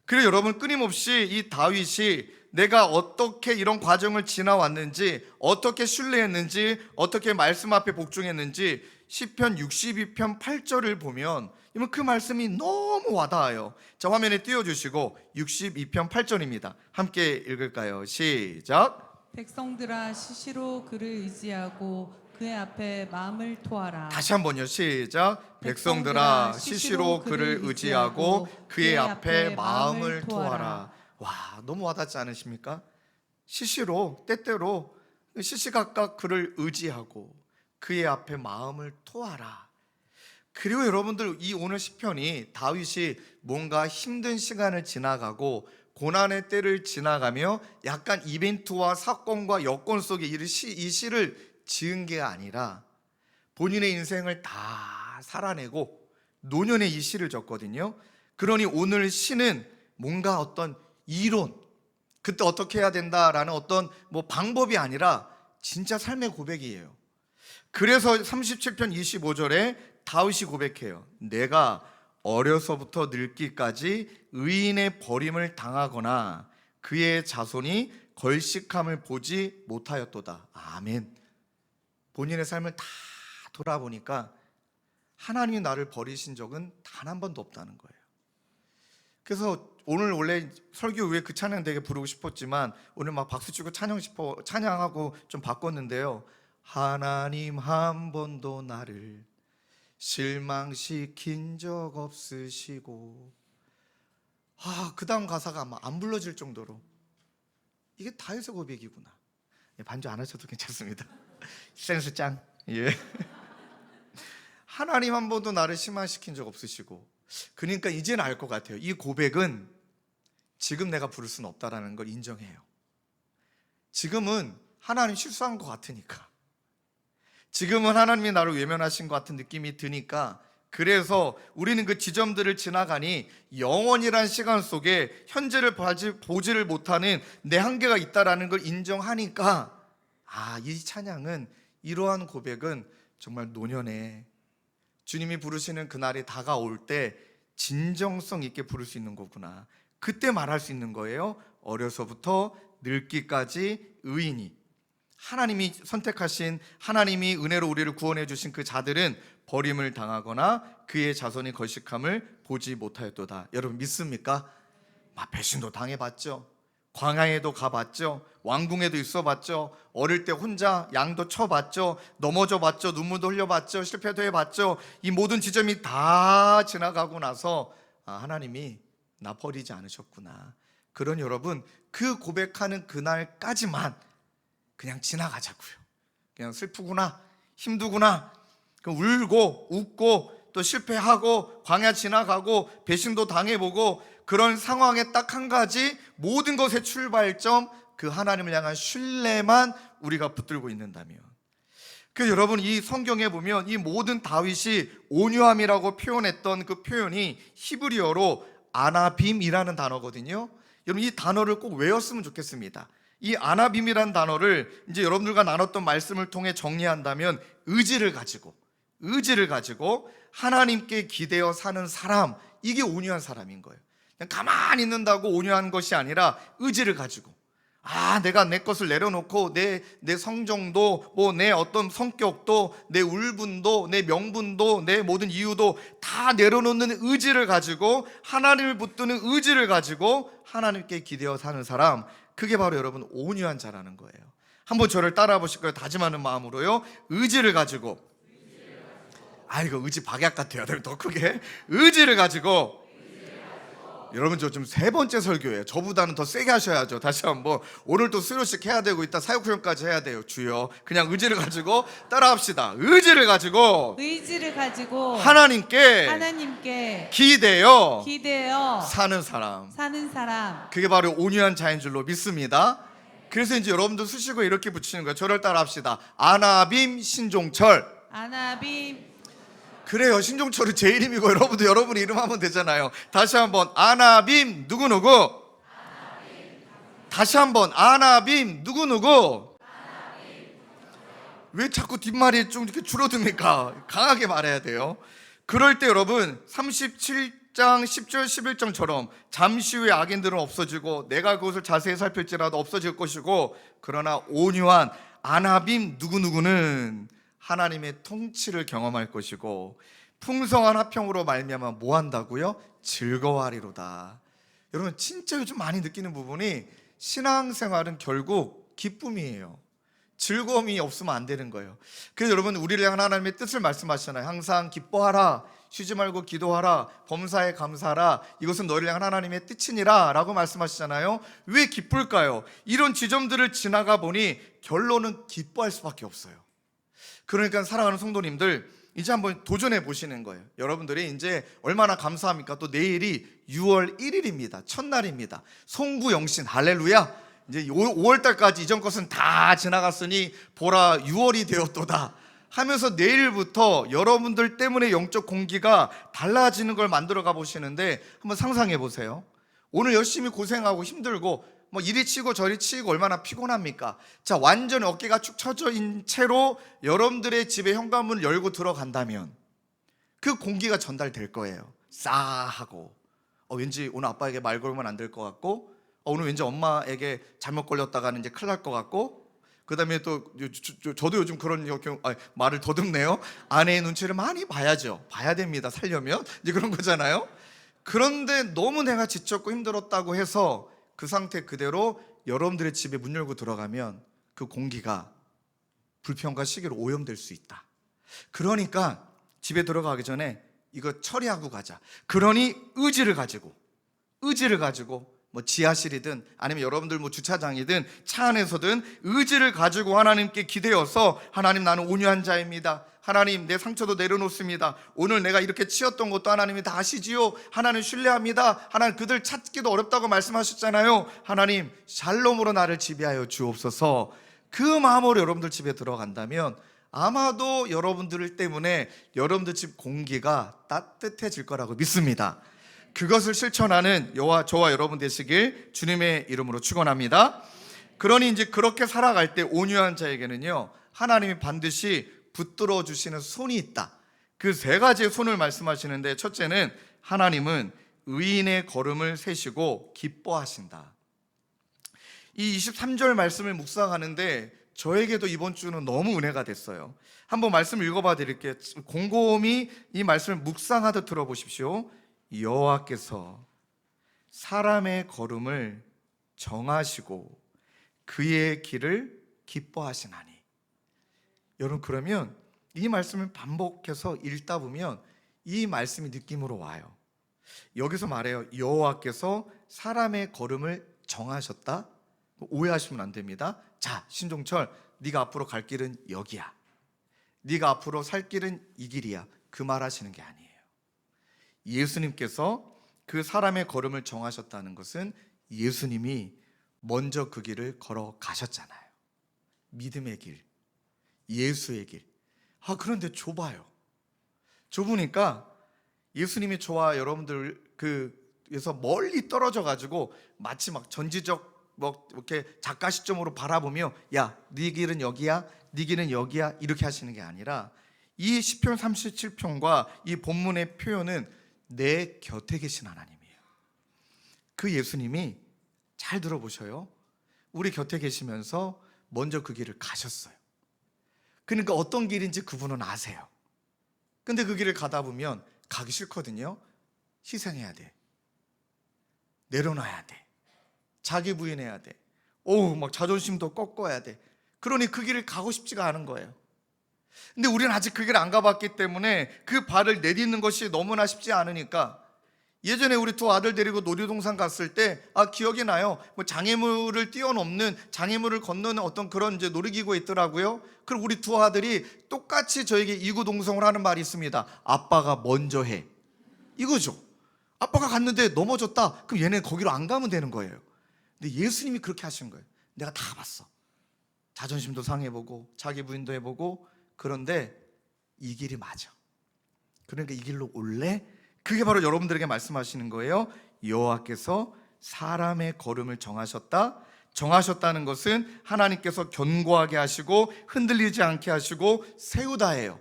Speaker 1: 그래서 여러분, 끊임없이 이 다윗이 내가 어떻게 이런 과정을 지나왔는지, 어떻게 신뢰했는지, 어떻게 말씀 앞에 복종했는지 시편 62편 8절을 보면 그 말씀이 너무 와닿아요. 자, 화면에 띄워주시고 62편 8절입니다. 함께 읽을까요? 시작.
Speaker 2: 백성들아 시시로 그를 의지하고 그의 앞에 마음을 토하라.
Speaker 1: 다시 한번요. 시작. 백성들아 시시로 그를 의지하고 그의 앞에 마음을 토하라. 와, 너무 와닿지 않으십니까? 시시로, 때때로 시시각각 그를 의지하고 그의 앞에 마음을 토하라. 그리고 여러분들, 이 오늘 시편이 다윗이 뭔가 힘든 시간을 지나가고 고난의 때를 지나가며 약간 이벤트와 사건과 여건 속에 이 시를 지은 게 아니라 본인의 인생을 다 살아내고 노년에 이 시를 적거든요. 그러니 오늘 시는 뭔가 어떤 이론, 그때 어떻게 해야 된다라는 어떤 방법이 아니라 진짜 삶의 고백이에요. 그래서 37편 25절에 다윗이 고백해요. 내가 어려서부터 늙기까지 의인의 버림을 당하거나 그의 자손이 걸식함을 보지 못하였도다. 아멘. 본인의 삶을 다 돌아보니까 하나님이 나를 버리신 적은 단 한 번도 없다는 거예요. 그래서 오늘 원래 설교 후에 그 찬양 되게 부르고 싶었지만 오늘 막 박수 치고 찬양하고 좀 바꿨는데요. 하나님 한 번도 나를 실망시킨 적 없으시고, 그 다음 가사가 아마 안 불러질 정도로 이게 다윗의 고백이구나. 반주 안 하셔도 괜찮습니다. 센스 짱. 예. 하나님 한 번도 나를 실망시킨 적 없으시고, 그러니까 이제는 알 것 같아요. 이 고백은 지금 내가 부를 수는 없다라는 걸 인정해요. 지금은 하나님 실수한 것 같으니까, 지금은 하나님이 나를 외면하신 것 같은 느낌이 드니까, 그래서 우리는 그 지점들을 지나가니 영원이란 시간 속에 현재를 보지를 못하는 내 한계가 있다라는 걸 인정하니까, 이 찬양은, 이러한 고백은 정말 노년에 주님이 부르시는 그날이 다가올 때 진정성 있게 부를 수 있는 거구나. 그때 말할 수 있는 거예요. 어려서부터 늙기까지 의인이, 하나님이 선택하신, 하나님이 은혜로 우리를 구원해 주신 그 자들은 버림을 당하거나 그의 자손이 걸식함을 보지 못하였도다. 여러분 믿습니까? 배신도 당해봤죠. 광야에도 가봤죠. 왕궁에도 있어봤죠. 어릴 때 혼자 양도 쳐봤죠. 넘어져봤죠. 눈물도 흘려봤죠. 실패도 해봤죠. 이 모든 지점이 다 지나가고 나서 하나님이 나 버리지 않으셨구나. 그런 여러분, 그 고백하는 그날까지만 그냥 지나가자고요. 그냥 슬프구나, 힘들구나, 울고 웃고 또 실패하고 광야 지나가고 배신도 당해보고, 그런 상황에 딱 한 가지, 모든 것의 출발점, 그 하나님을 향한 신뢰만 우리가 붙들고 있는다면. 그래서 여러분, 이 성경에 보면 이 모든 다윗이 온유함이라고 표현했던 그 표현이 히브리어로 아나빔이라는 단어거든요. 여러분 이 단어를 꼭 외웠으면 좋겠습니다. 이 아나빔이란 단어를 이제 여러분들과 나눴던 말씀을 통해 정리한다면 의지를 가지고 하나님께 기대어 사는 사람, 이게 온유한 사람인 거예요. 그냥 가만히 있는다고 온유한 것이 아니라 의지를 가지고, 내가 내 것을 내려놓고 내 성정도, 뭐 내 어떤 성격도, 내 울분도, 내 명분도, 내 모든 이유도 다 내려놓는 의지를 가지고, 하나님을 붙드는 의지를 가지고 하나님께 기대어 사는 사람, 그게 바로 여러분 온유한 자라는 거예요. 한번 저를 따라해 보실 거예요. 다짐하는 마음으로요. 의지를 가지고, 이거 의지 박약 같아요. 더 크게. 의지를 가지고. 여러분 저 좀 세 번째 설교예요. 저보다는 더 세게 하셔야죠. 다시 한번. 오늘 또 수료식 해야 되고 이따 사역훈련까지 해야 돼요. 주여, 그냥 의지를 가지고 따라합시다. 의지를 가지고 하나님께 기대어 사는 사람, 그게 바로 온유한 자인 줄로 믿습니다. 그래서 이제 여러분도 수식어 이렇게 붙이는 거예요. 저를 따라합시다. 아나빔 신종철. 그래요. 신종철은 제 이름이고 여러분도 여러분 이름 하면 되잖아요. 다시 한번 아나빔 누구누구. 다시 한번 아나빔 누구누구. 왜 자꾸 뒷말이 좀 이렇게 줄어듭니까? 강하게 말해야 돼요. 그럴 때 여러분 37장 10절 11절처럼 잠시 후에 악인들은 없어지고 내가 그것을 자세히 살필지라도 없어질 것이고, 그러나 온유한 아나빔 누구누구는 하나님의 통치를 경험할 것이고 풍성한 화평으로 말미암아 뭐 한다고요? 즐거워하리로다. 여러분 진짜 요즘 많이 느끼는 부분이 신앙생활은 결국 기쁨이에요. 즐거움이 없으면 안 되는 거예요. 그래서 여러분 우리를 향한 하나님의 뜻을 말씀하시잖아요. 항상 기뻐하라, 쉬지 말고 기도하라, 범사에 감사하라, 이것은 너희를 향한 하나님의 뜻이니라 라고 말씀하시잖아요. 왜 기쁠까요? 이런 지점들을 지나가 보니 결론은 기뻐할 수밖에 없어요. 그러니까 사랑하는 성도님들, 이제 한번 도전해 보시는 거예요. 여러분들이 이제 얼마나 감사합니까? 또 내일이 6월 1일입니다. 첫날입니다. 송구영신 할렐루야. 이제 5월달까지 이전 것은 다 지나갔으니 보라 6월이 되었도다 하면서 내일부터 여러분들 때문에 영적 공기가 달라지는 걸 만들어 가 보시는데, 한번 상상해 보세요. 오늘 열심히 고생하고 힘들고 뭐 이리 치고 저리 치고 얼마나 피곤합니까? 자, 완전히 어깨가 축 처져 있는 채로 여러분들의 집에 현관문을 열고 들어간다면 그 공기가 전달될 거예요. 싸하고, 왠지 오늘 아빠에게 말 걸면 안 될 것 같고, 오늘 왠지 엄마에게 잘못 걸렸다가는 이제 큰일 날 것 같고, 그 다음에 또 저도 요즘 그런 말을 더듬네요. 아내의 눈치를 많이 봐야죠. 봐야 됩니다. 살려면 이제 그런 거잖아요. 그런데 너무 내가 지쳤고 힘들었다고 해서 그 상태 그대로 여러분들의 집에 문 열고 들어가면 그 공기가 불평과 시기로 오염될 수 있다. 그러니까 집에 들어가기 전에 이거 처리하고 가자. 그러니 의지를 가지고 뭐 지하실이든 아니면 여러분들 뭐 주차장이든 차 안에서든 의지를 가지고 하나님께 기대어서, 하나님 나는 온유한 자입니다. 하나님 내 상처도 내려놓습니다. 오늘 내가 이렇게 치였던 것도 하나님이 다 아시지요. 하나님 신뢰합니다. 하나님 그들 찾기도 어렵다고 말씀하셨잖아요. 하나님 샬롬으로 나를 지배하여 주옵소서. 그 마음으로 여러분들 집에 들어간다면 아마도 여러분들 때문에 여러분들 집 공기가 따뜻해질 거라고 믿습니다. 그것을 실천하는 저와 여러분 되시길 주님의 이름으로 축원합니다. 그러니 이제 그렇게 살아갈 때 온유한 자에게는요, 하나님이 반드시 붙들어 주시는 손이 있다. 그 세 가지의 손을 말씀하시는데, 첫째는 하나님은 의인의 걸음을 세시고 기뻐하신다. 이 23절 말씀을 묵상하는데 저에게도 이번 주는 너무 은혜가 됐어요. 한번 말씀을 읽어봐 드릴게요. 곰곰이 이 말씀을 묵상하듯 들어보십시오. 여호와께서 사람의 걸음을 정하시고 그의 길을 기뻐하시나니. 여러분, 그러면 이 말씀을 반복해서 읽다 보면 이 말씀이 느낌으로 와요. 여기서 말해요. 여호와께서 사람의 걸음을 정하셨다. 오해하시면 안 됩니다. 자, 신종철, 네가 앞으로 갈 길은 여기야. 네가 앞으로 살 길은 이 길이야. 그 말 하시는 게 아니에요. 예수님께서 그 사람의 걸음을 정하셨다는 것은 예수님이 먼저 그 길을 걸어가셨잖아요. 믿음의 길, 예수의 길. 그런데 좁아요. 좁으니까 예수님이 저와 여러분들 에서 멀리 떨어져 가지고 마치 막 전지적 뭐 이렇게 작가 시점으로 바라보며 야, 네 길은 여기야, 네 길은 여기야 이렇게 하시는 게 아니라 이 시편 37편과 이 본문의 표현은 내 곁에 계신 하나님이에요. 그 예수님이 잘 들어보셔요. 우리 곁에 계시면서 먼저 그 길을 가셨어요. 그러니까 어떤 길인지 그분은 아세요. 근데 그 길을 가다 보면 가기 싫거든요. 희생해야 돼. 내려놔야 돼. 자기 부인해야 돼. 막 자존심도 꺾어야 돼. 그러니 그 길을 가고 싶지가 않은 거예요. 근데 우리는 아직 그 길을 안 가봤기 때문에 그 발을 내딛는 것이 너무나 쉽지 않으니까 예전에 우리 두 아들 데리고 놀이동산 갔을 때 기억이 나요. 뭐 장애물을 뛰어넘는, 장애물을 건너는 어떤 그런 이제 놀이기구가 있더라고요. 그럼 우리 두 아들이 똑같이 저에게 이구동성을 하는 말이 있습니다. 아빠가 먼저 해. 이거죠. 아빠가 갔는데 넘어졌다. 그럼 얘네 거기로 안 가면 되는 거예요. 근데 예수님이 그렇게 하신 거예요. 내가 다 봤어. 자존심도 상해보고 자기 부인도 해보고. 그런데 이 길이 맞아. 그러니까 이 길로 올래? 그게 바로 여러분들에게 말씀하시는 거예요. 여호와께서 사람의 걸음을 정하셨다는 것은 하나님께서 견고하게 하시고 흔들리지 않게 하시고 세우다예요.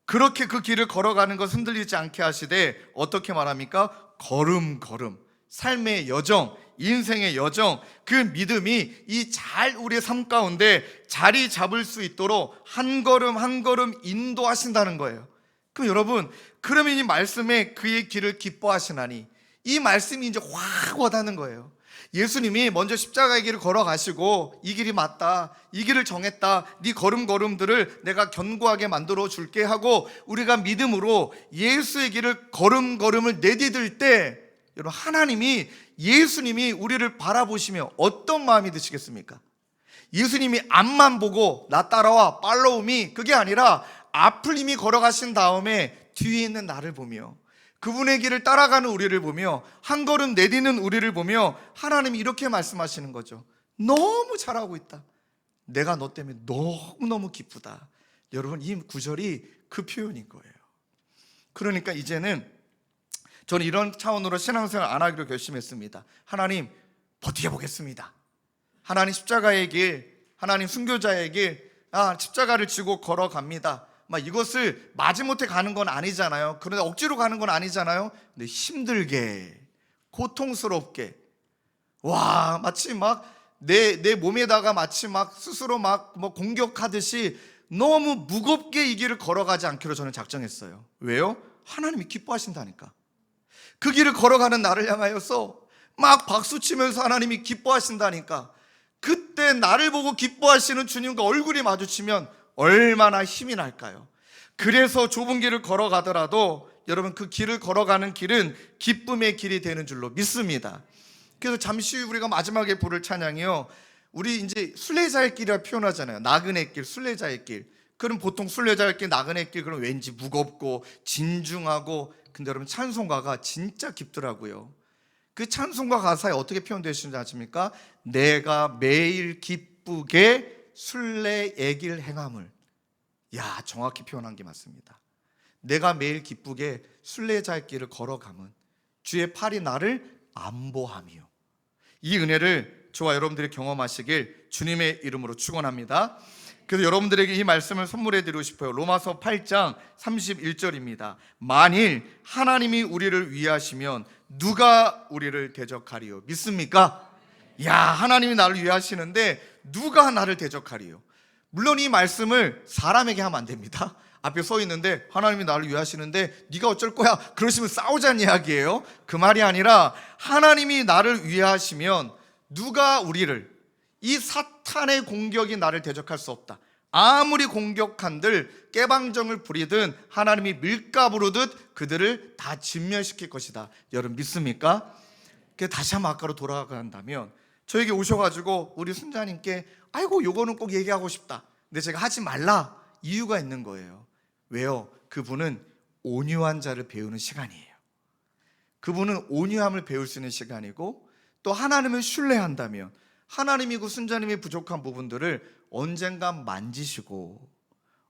Speaker 1: 그렇게 그 길을 걸어가는 것 흔들리지 않게 하시되 어떻게 말합니까? 걸음 삶의 여정, 인생의 여정, 그 믿음이 우리의 삶 가운데 자리 잡을 수 있도록 한 걸음 한 걸음 인도하신다는 거예요. 그럼 여러분, 그러면 이 말씀에 그의 길을 기뻐하시나니, 이 말씀이 이제 확 와닿는 거예요. 예수님이 먼저 십자가의 길을 걸어가시고 이 길이 맞다, 이 길을 정했다, 네 걸음걸음들을 내가 견고하게 만들어 줄게 하고 우리가 믿음으로 예수의 길을 걸음걸음을 내디딜 때, 여러분, 하나님이, 예수님이 우리를 바라보시며 어떤 마음이 드시겠습니까? 예수님이 앞만 보고 나 따라와 팔로우미, 그게 아니라 앞을 이미 걸어가신 다음에 뒤에 있는 나를 보며 그분의 길을 따라가는 우리를 보며 한 걸음 내디는 우리를 보며 하나님이 이렇게 말씀하시는 거죠. 너무 잘하고 있다. 내가 너 때문에 너무너무 기쁘다. 여러분, 이 구절이 그 표현인 거예요. 그러니까 이제는 저는 이런 차원으로 신앙생활 안 하기로 결심했습니다. 하나님, 버텨보겠습니다. 하나님 십자가의 길, 하나님 순교자의 길, 십자가를 지고 걸어갑니다. 이것을 마지못해 가는 건 아니잖아요. 그런데 억지로 가는 건 아니잖아요. 근데 힘들게, 고통스럽게, 마치 내 몸에다가 마치 스스로 공격하듯이 너무 무겁게 이 길을 걸어가지 않기로 저는 작정했어요. 왜요? 하나님이 기뻐하신다니까. 그 길을 걸어가는 나를 향하여서 박수치면서 하나님이 기뻐하신다니까. 그때 나를 보고 기뻐하시는 주님과 얼굴이 마주치면 얼마나 힘이 날까요? 그래서 좁은 길을 걸어가더라도 여러분, 그 길을 걸어가는 길은 기쁨의 길이 되는 줄로 믿습니다. 그래서 잠시 후 우리가 마지막에 부를 찬양이요, 우리 이제 순례자의 길이라 표현하잖아요. 나그네 길, 순례자의 길. 그럼 보통 순례자의 길, 나그네 길, 그럼 왠지 무겁고 진중하고. 근데 여러분, 찬송가가 진짜 깊더라고요. 그 찬송가 가사에 어떻게 표현되시는지 아십니까? 내가 매일 기쁘게 순례의 길 행함을. 정확히 표현한 게 맞습니다. 내가 매일 기쁘게 순례자의 길을 걸어감은 주의 팔이 나를 안보하며. 이 은혜를 저와 여러분들이 경험하시길 주님의 이름으로 축원합니다. 그래서 여러분들에게 이 말씀을 선물해 드리고 싶어요. 로마서 8장 31절입니다. 만일 하나님이 우리를 위하시면 누가 우리를 대적하리요? 믿습니까? 하나님이 나를 위하시는데 누가 나를 대적하리요? 물론 이 말씀을 사람에게 하면 안 됩니다. 앞에 서 있는데 하나님이 나를 위하시는데 네가 어쩔 거야? 그러시면 싸우자는 이야기예요. 그 말이 아니라 하나님이 나를 위하시면 누가 우리를, 이 사탄의 공격이 나를 대적할 수 없다. 아무리 공격한들 깨방정을 부리든 하나님이 밀가 부르듯 그들을 다 진멸시킬 것이다. 여러분, 믿습니까? 다시 한번 아까로 돌아간다면, 저에게 오셔가지고 우리 순자님께 요거는 꼭 얘기하고 싶다, 근데 제가 하지 말라, 이유가 있는 거예요. 왜요? 그분은 온유한 자를 배우는 시간이에요. 그분은 온유함을 배울 수 있는 시간이고, 또 하나님을 신뢰한다면 하나님이 그 순자님의 부족한 부분들을 언젠간 만지시고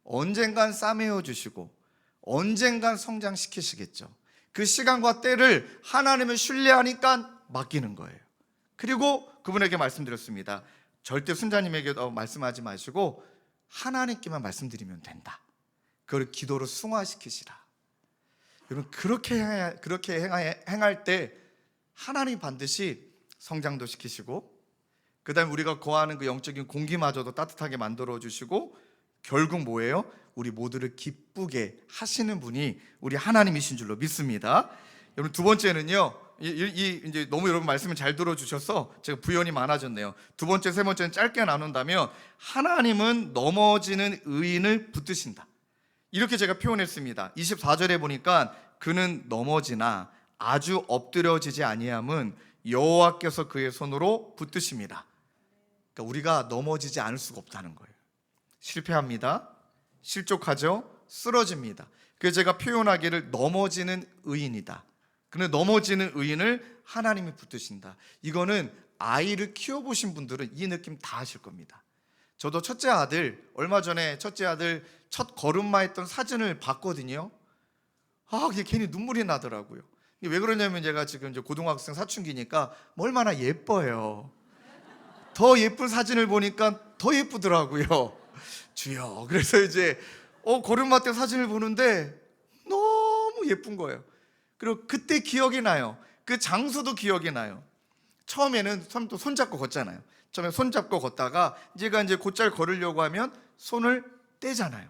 Speaker 1: 언젠간 싸매어 주시고 언젠간 성장시키시겠죠. 그 시간과 때를 하나님을 신뢰하니까 맡기는 거예요. 그리고 그분에게 말씀드렸습니다. 절대 순자님에게 말씀하지 마시고 하나님께만 말씀드리면 된다. 그걸 기도로 승화시키시라. 여러분, 그렇게 행할 때 하나님 반드시 성장도 시키시고, 그 다음에 우리가 거하는 그 영적인 공기마저도 따뜻하게 만들어 주시고, 결국 뭐예요? 우리 모두를 기쁘게 하시는 분이 우리 하나님이신 줄로 믿습니다. 여러분, 두 번째는요, 이제 너무 여러분 말씀을 잘 들어주셔서 제가 부연이 많아졌네요. 두 번째, 세 번째는 짧게 나눈다면, 하나님은 넘어지는 의인을 붙드신다. 이렇게 제가 표현했습니다. 24절에 보니까 그는 넘어지나 아주 엎드려지지 아니함은 여호와께서 그의 손으로 붙드십니다. 그러니까 우리가 넘어지지 않을 수가 없다는 거예요. 실패합니다. 실족하죠. 쓰러집니다. 그래서 제가 표현하기를 넘어지는 의인이다. 그는 넘어지는 의인을 하나님이 붙드신다. 이거는 아이를 키워보신 분들은 이 느낌 다 아실 겁니다. 저도 첫째 아들, 얼마 전에 첫째 아들 첫 걸음마 했던 사진을 봤거든요. 그게 괜히 눈물이 나더라고요. 왜 그러냐면 제가 지금 이제 고등학생 사춘기니까 얼마나 예뻐요. 더 예쁜 사진을 보니까 더 예쁘더라고요. 주여. 그래서 이제 걸음마 때 사진을 보는데 너무 예쁜 거예요. 그리고 그때 기억이 나요. 그 장소도 기억이 나요. 처음에는 또 손잡고 걷잖아요. 처음에 손잡고 걷다가 제가 이제 곧잘 걸으려고 하면 손을 떼잖아요.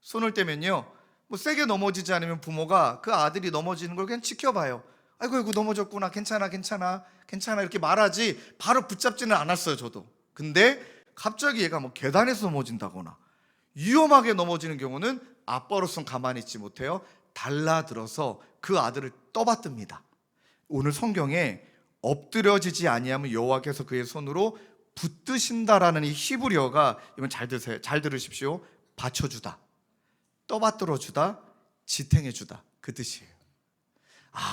Speaker 1: 손을 떼면요, 뭐 세게 넘어지지 않으면 부모가 그 아들이 넘어지는 걸 그냥 지켜봐요. 아이고 넘어졌구나, 괜찮아 이렇게 말하지 바로 붙잡지는 않았어요. 저도. 근데 갑자기 얘가 뭐 계단에서 넘어진다거나 위험하게 넘어지는 경우는 아빠로서는 가만히 있지 못해요. 달라들어서 그 아들을 떠받듭니다. 오늘 성경에 엎드려지지 아니하면 여호와께서 그의 손으로 붙드신다라는 이 히브리어가, 이건 잘 들으십시오. 받쳐주다, 떠받들어주다, 지탱해주다, 그 뜻이에요.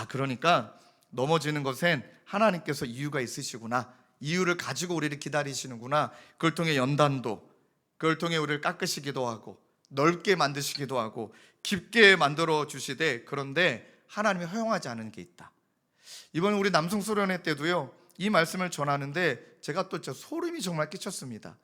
Speaker 1: 그러니까 넘어지는 것엔 하나님께서 이유가 있으시구나, 이유를 가지고 우리를 기다리시는구나. 그걸 통해 연단도, 그걸 통해 우리를 깎으시기도 하고 넓게 만드시기도 하고 깊게 만들어 주시되, 그런데 하나님이 허용하지 않은 게 있다. 이번 우리 남성 수련회 때도요, 이 말씀을 전하는데 제가 또 소름이 정말 끼쳤습니다.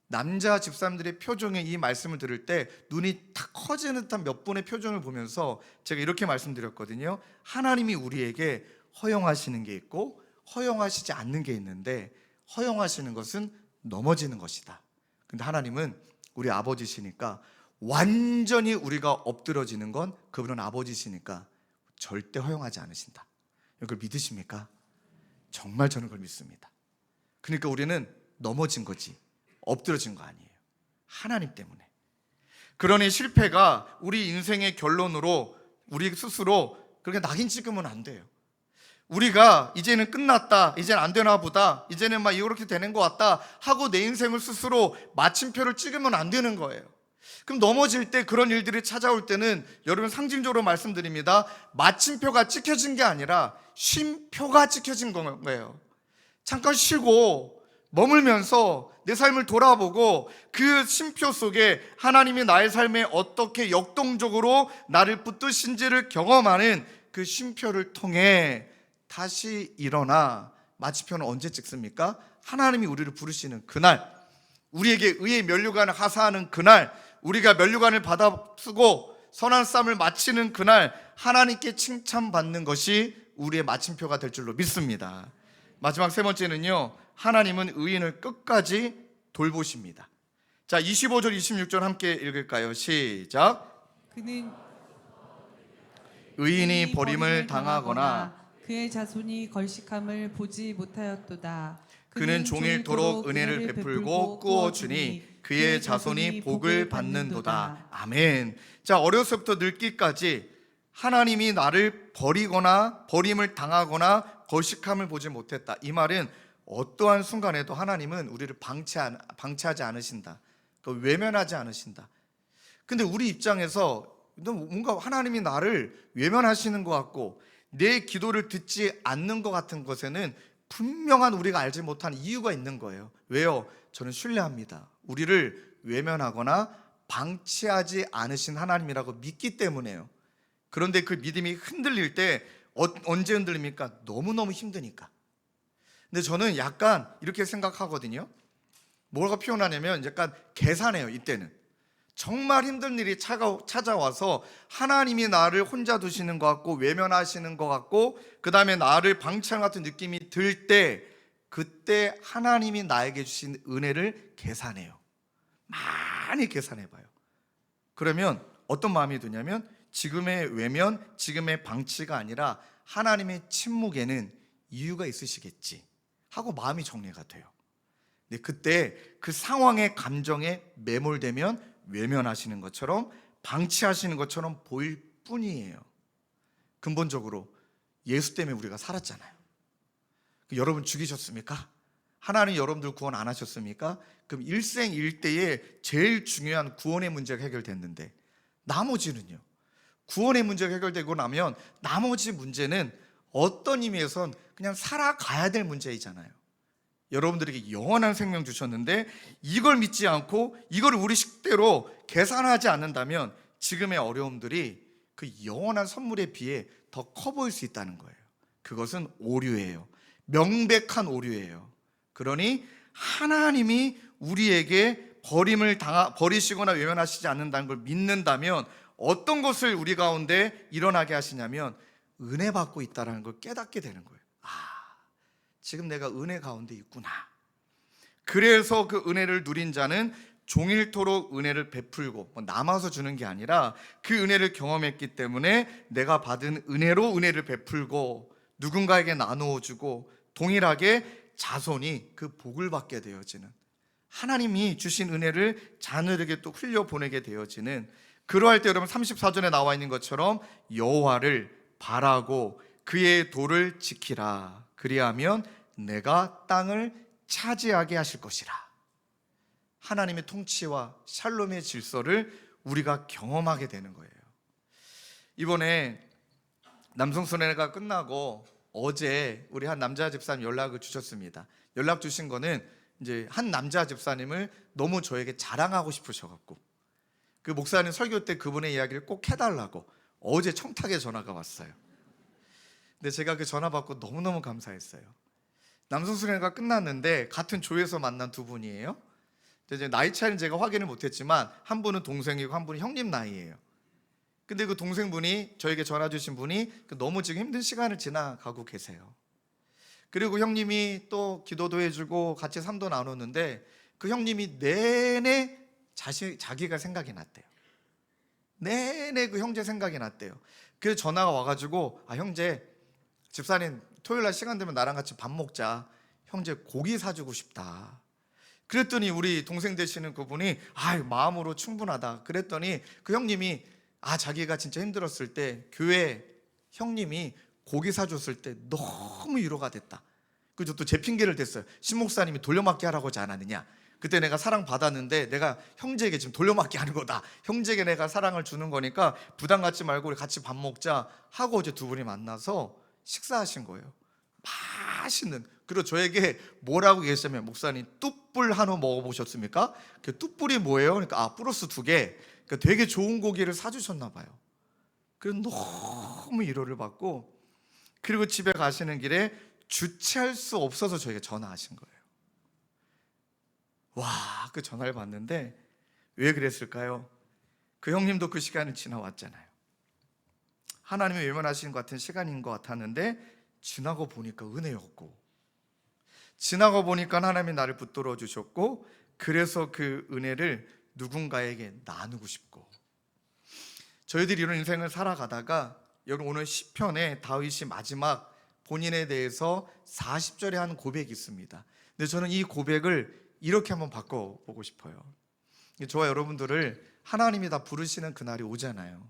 Speaker 1: 남자 집사님들의 표정에 이 말씀을 들을 때 눈이 탁 커지는 듯한 몇 분의 표정을 보면서 제가 이렇게 말씀드렸거든요. 하나님이 우리에게 허용하시는 게 있고 허용하시지 않는 게 있는데, 허용하시는 것은 넘어지는 것이다. 근데 하나님은 우리 아버지시니까, 완전히 우리가 엎드러지는 건 그분은 아버지시니까 절대 허용하지 않으신다. 이걸 믿으십니까? 정말 저는 그걸 믿습니다. 그러니까 우리는 넘어진 거지 엎드러진 거 아니에요. 하나님 때문에. 그러니 실패가 우리 인생의 결론으로 우리 스스로 그렇게 낙인 찍으면 안 돼요. 우리가 이제는 끝났다, 이제는 안 되나 보다, 이제는 막 이렇게 되는 것 같다 하고 내 인생을 스스로 마침표를 찍으면 안 되는 거예요. 그럼 넘어질 때, 그런 일들이 찾아올 때는 여러분, 상징적으로 말씀드립니다. 마침표가 찍혀진 게 아니라 쉼표가 찍혀진 거예요. 잠깐 쉬고 머물면서 내 삶을 돌아보고 그 쉼표 속에 하나님이 나의 삶에 어떻게 역동적으로 나를 붙드신지를 경험하는 그 쉼표를 통해 다시 일어나. 마침표는 언제 찍습니까? 하나님이 우리를 부르시는 그날, 우리에게 의의 면류관을 하사하는 그날, 우리가 면류관을 받아 쓰고 선한 싸움을 마치는 그날, 하나님께 칭찬받는 것이 우리의 마침표가 될 줄로 믿습니다. 마지막 세 번째는요, 하나님은 의인을 끝까지 돌보십니다. 자, 25절 26절 함께 읽을까요? 시작.
Speaker 2: 그는
Speaker 1: 의인이 버림을 당하거나
Speaker 2: 그의 자손이 걸식함을 보지 못하였도다.
Speaker 1: 그는 종일토록 은혜를 베풀고 꾸어주니 그의 자손이 복을 받는도다. 아멘. 자, 어려서부터 늙기까지 하나님이 나를 버리거나 버림을 당하거나 걸식함을 보지 못했다. 이 말은 어떠한 순간에도 하나님은 우리를 방치하지 않으신다. 외면하지 않으신다. 근데 우리 입장에서 뭔가 하나님이 나를 외면하시는 것 같고 내 기도를 듣지 않는 것 같은 것에는 분명한 우리가 알지 못한 이유가 있는 거예요. 왜요? 저는 신뢰합니다. 우리를 외면하거나 방치하지 않으신 하나님이라고 믿기 때문에요. 그런데 그 믿음이 흔들릴 때 언제 흔들립니까? 너무너무 힘드니까. 근데 저는 약간 이렇게 생각하거든요. 뭐가 표현하냐면 약간 계산해요. 이때는 정말 힘든 일이 찾아와서 하나님이 나를 혼자 두시는 것 같고 외면하시는 것 같고 그 다음에 나를 방치하는 같은 느낌이 들 때, 그때 하나님이 나에게 주신 은혜를 계산해요. 많이 계산해봐요. 그러면 어떤 마음이 드냐면 지금의 외면, 지금의 방치가 아니라 하나님의 침묵에는 이유가 있으시겠지 하고 마음이 정리가 돼요. 근데 그때 그 상황의 감정에 매몰되면 외면하시는 것처럼 방치하시는 것처럼 보일 뿐이에요. 근본적으로 예수 때문에 우리가 살았잖아요. 여러분 죽이셨습니까? 하나님 여러분들 구원 안 하셨습니까? 그럼 일생일대에 제일 중요한 구원의 문제가 해결됐는데 나머지는요? 구원의 문제가 해결되고 나면 나머지 문제는 어떤 의미에선 그냥 살아가야 될 문제이잖아요. 여러분들에게 영원한 생명 주셨는데 이걸 믿지 않고 이걸 우리 식대로 계산하지 않는다면 지금의 어려움들이 그 영원한 선물에 비해 더 커 보일 수 있다는 거예요. 그것은 오류예요. 명백한 오류예요. 그러니 하나님이 우리에게 버리시거나 외면하시지 않는다는 걸 믿는다면 어떤 것을 우리 가운데 일어나게 하시냐면 은혜 받고 있다는 걸 깨닫게 되는 거예요. 지금 내가 은혜 가운데 있구나. 그래서 그 은혜를 누린 자는 종일토록 은혜를 베풀고 남아서 주는 게 아니라 그 은혜를 경험했기 때문에 내가 받은 은혜로 은혜를 베풀고 누군가에게 나누어 주고 동일하게 자손이 그 복을 받게 되어지는, 하나님이 주신 은혜를 자녀에게 또 흘려보내게 되어지는, 그러할 때 여러분 34절에 나와 있는 것처럼 여호와를 바라고 그의 도를 지키라. 그리하면 내가 땅을 차지하게 하실 것이라. 하나님의 통치와 샬롬의 질서를 우리가 경험하게 되는 거예요. 이번에 남성순회가 끝나고 어제 우리 한 남자 집사님 연락을 주셨습니다. 연락 주신 거는 이제 한 남자 집사님을 너무 저에게 자랑하고 싶으셔갖고 그 목사님 설교 때 그분의 이야기를 꼭 해달라고 어제 청탁에 전화가 왔어요. 근데 제가 그 전화 받고 너무너무 감사했어요. 남성순회가 끝났는데 같은 조에서 만난 두 분이에요. 이제 나이 차이는 제가 확인을 못했지만 한 분은 동생이고 한 분은 형님 나이예요. 근데 그 동생분이 저에게 전화 주신 분이 너무 지금 힘든 시간을 지나가고 계세요. 그리고 형님이 또 기도도 해주고 같이 삶도 나눴는데 그 형님이 내내 자기가 생각이 났대요. 내내 그 형제 생각이 났대요. 그래서 전화가 와가지고 형제, 집사님 토요일 날 시간 되면 나랑 같이 밥 먹자. 형제 고기 사주고 싶다. 그랬더니 우리 동생 되시는 그분이 마음으로 충분하다. 그랬더니 그 형님이 자기가 진짜 힘들었을 때 교회 형님이 고기 사줬을 때 너무 위로가 됐다. 그래서 또 제 핑계를 댔어요. 신목사님이 돌려막기 하라고 하지 않았느냐. 그때 내가 사랑 받았는데 내가 형제에게 지금 돌려막기 하는 거다. 형제에게 내가 사랑을 주는 거니까 부담 갖지 말고 우리 같이 밥 먹자 하고 어제 두 분이 만나서 식사하신 거예요. 맛있는. 그리고 저에게 뭐라고 얘기했냐면 목사님 뚝불 한우 먹어보셨습니까? 그 뚝불이 뭐예요? 그러니까 플러스 2개. 그러니까 되게 좋은 고기를 사주셨나 봐요. 그래서 너무 위로를 받고, 그리고 집에 가시는 길에 주체할 수 없어서 저에게 전화하신 거예요. 그 전화를 받는데 왜 그랬을까요? 그 형님도 그 시간이 지나왔잖아요. 하나님이 외면하시는 것 같은 시간인 것 같았는데 지나고 보니까 은혜였고, 지나고 보니까 하나님이 나를 붙들어 주셨고, 그래서 그 은혜를 누군가에게 나누고 싶고. 저희들이 이런 인생을 살아가다가 여러분 오늘 시편에 다윗이 마지막 본인에 대해서 40절에 한 고백이 있습니다. 근데 저는 이 고백을 이렇게 한번 바꿔보고 싶어요. 저와 여러분들을 하나님이 다 부르시는 그날이 오잖아요.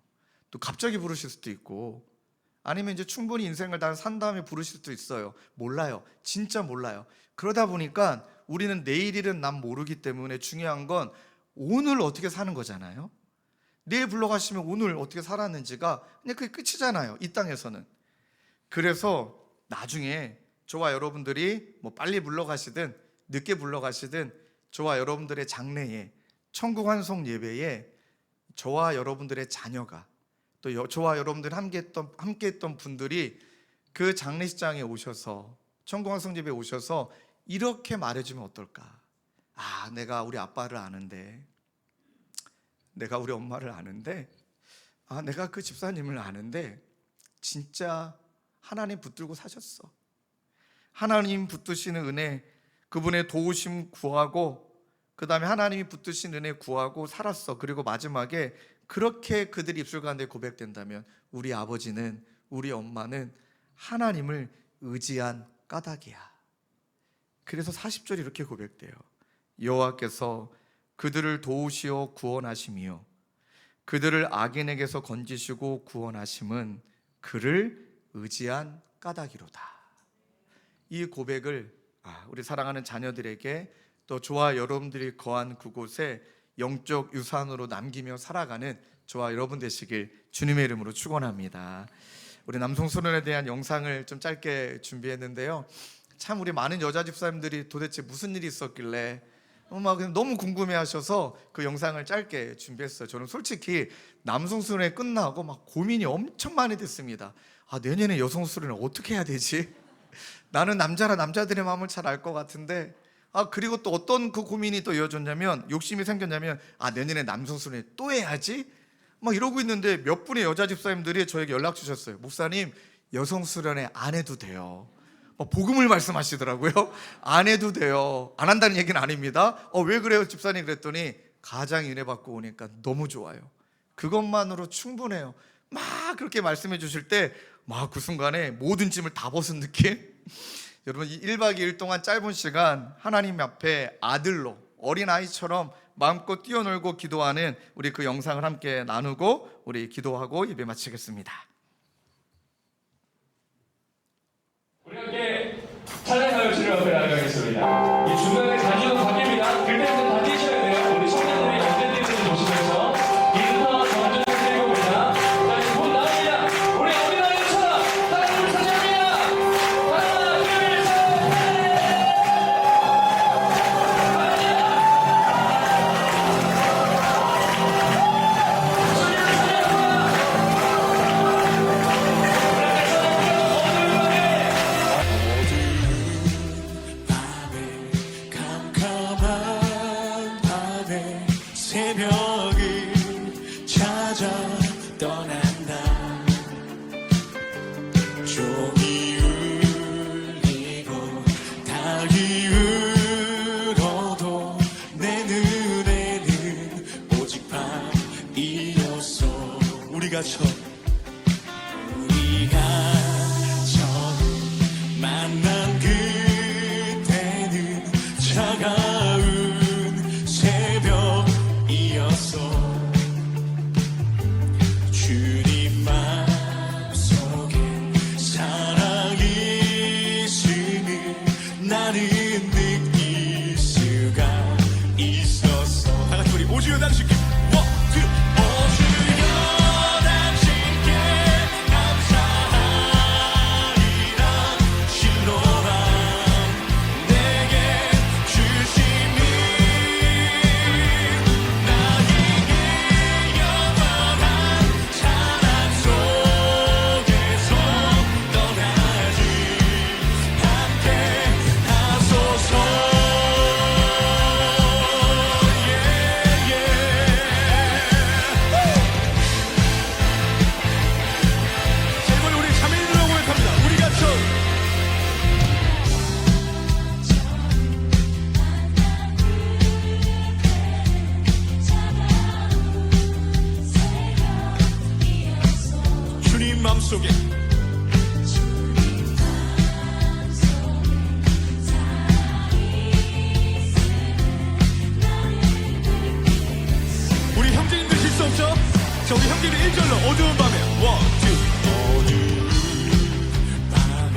Speaker 1: 또 갑자기 부르실 수도 있고, 아니면 이제 충분히 인생을 다 산 다음에 부르실 수도 있어요. 몰라요. 진짜 몰라요. 그러다 보니까 우리는 내일 일은 난 모르기 때문에 중요한 건 오늘 어떻게 사는 거잖아요. 내일 불러가시면 오늘 어떻게 살았는지가 그냥 그게 끝이잖아요, 이 땅에서는. 그래서 나중에 저와 여러분들이 빨리 불러가시든 늦게 불러가시든 저와 여러분들의 장래에 천국 환송 예배에 저와 여러분들의 자녀가 또 저와 여러분들 함께했던 분들이 그 장례식장에 오셔서 천공학성집에 오셔서 이렇게 말해주면 어떨까? 아, 내가 우리 아빠를 아는데, 내가 우리 엄마를 아는데, 아, 내가 그 집사님을 아는데 진짜 하나님 붙들고 사셨어. 하나님 붙드시는 은혜, 그분의 도우심 구하고, 그 다음에 하나님이 붙드신 은혜 구하고 살았어. 그리고 마지막에 그렇게 그들이 입술 가운데 고백된다면 우리 아버지는, 우리 엄마는 하나님을 의지한 까닭이야. 그래서 40절이 이렇게 고백돼요. 여호와께서 그들을 도우시어 구원하심이요 그들을 악인에게서 건지시고 구원하심은 그를 의지한 까닭이로다. 이 고백을 우리 사랑하는 자녀들에게, 또 저와 여러분들이 거한 그곳에 영적 유산으로 남기며 살아가는 저와 여러분 되시길 주님의 이름으로 축원합니다. 우리 남성소년에 대한 영상을 좀 짧게 준비했는데요. 참 우리 많은 여자 집사님들이 도대체 무슨 일이 있었길래 막 너무 궁금해하셔서 그 영상을 짧게 준비했어요. 저는 솔직히 남성수련회 끝나고 막 고민이 엄청 많이 됐습니다. 내년에 여성수련회 어떻게 해야 되지? 나는 남자라 남자들의 마음을 잘 알 것 같은데, 그리고 또 어떤 그 고민이 또 이어졌냐면, 욕심이 생겼냐면, 내년에 남성수련회 또 해야지? 막 이러고 있는데 몇 분의 여자 집사님들이 저에게 연락 주셨어요. 목사님, 여성수련회 안 해도 돼요. 복음을 말씀하시더라고요. 안 해도 돼요. 안 한다는 얘기는 아닙니다. 왜 그래요 집사님? 그랬더니 가장 은혜 받고 오니까 너무 좋아요. 그것만으로 충분해요. 막 그렇게 말씀해 주실 때 막 그 순간에 모든 짐을 다 벗은 느낌? 여러분, 이 1박 2일 동안 짧은 시간 하나님 앞에 아들로, 어린아이처럼 마음껏 뛰어놀고 기도하는 우리 그 영상을 함께 나누고 우리 기도하고 예배 마치겠습니다.
Speaker 3: 우리 함께 찬양하여 주를 앞에 나가겠습니다. 이 중간에 자주는 바뀝니다. 그때부터 다 뛰셔야 돼요. 우리 청년들이 연대들을 보시면서 인사 전주 드리고입니다. 자, 곧 나옵니다. 우리 어린아이처럼 하나님을 찬양합니다. 하나, 둘, 셋.
Speaker 4: 새벽을 찾아 떠난다. 종이 울리고 닭이 울어도 내 눈에는 오직 밤이었어. 우리가 처음 만난 그때는 차가운 새벽이었어. 주님 마음속에 사랑이 있음을 나는 느낄 수가 있었어. 다같이 우리 오주여 당신께 오주여 당신께 감사하리라. 진노한 내게 주심이 나에게 영원한 찬양 속에서 떠나지 함께 하소서. 제발 우리 자매님들하고 고백합니다. 우리가 저 주님 마음속에 우리 형제님들 실수 없죠? 자, 우리 형제님 1절로 어두운 밤에 어두운 밤에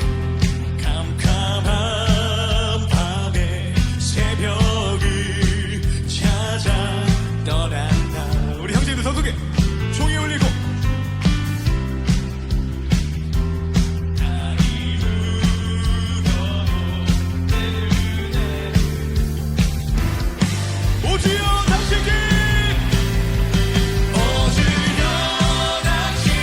Speaker 4: 캄캄한 밤에 새벽을 찾아 떠난다. 우리 형제님들 더 크게 종이 울리고 오주여 당신께 오주여 당신께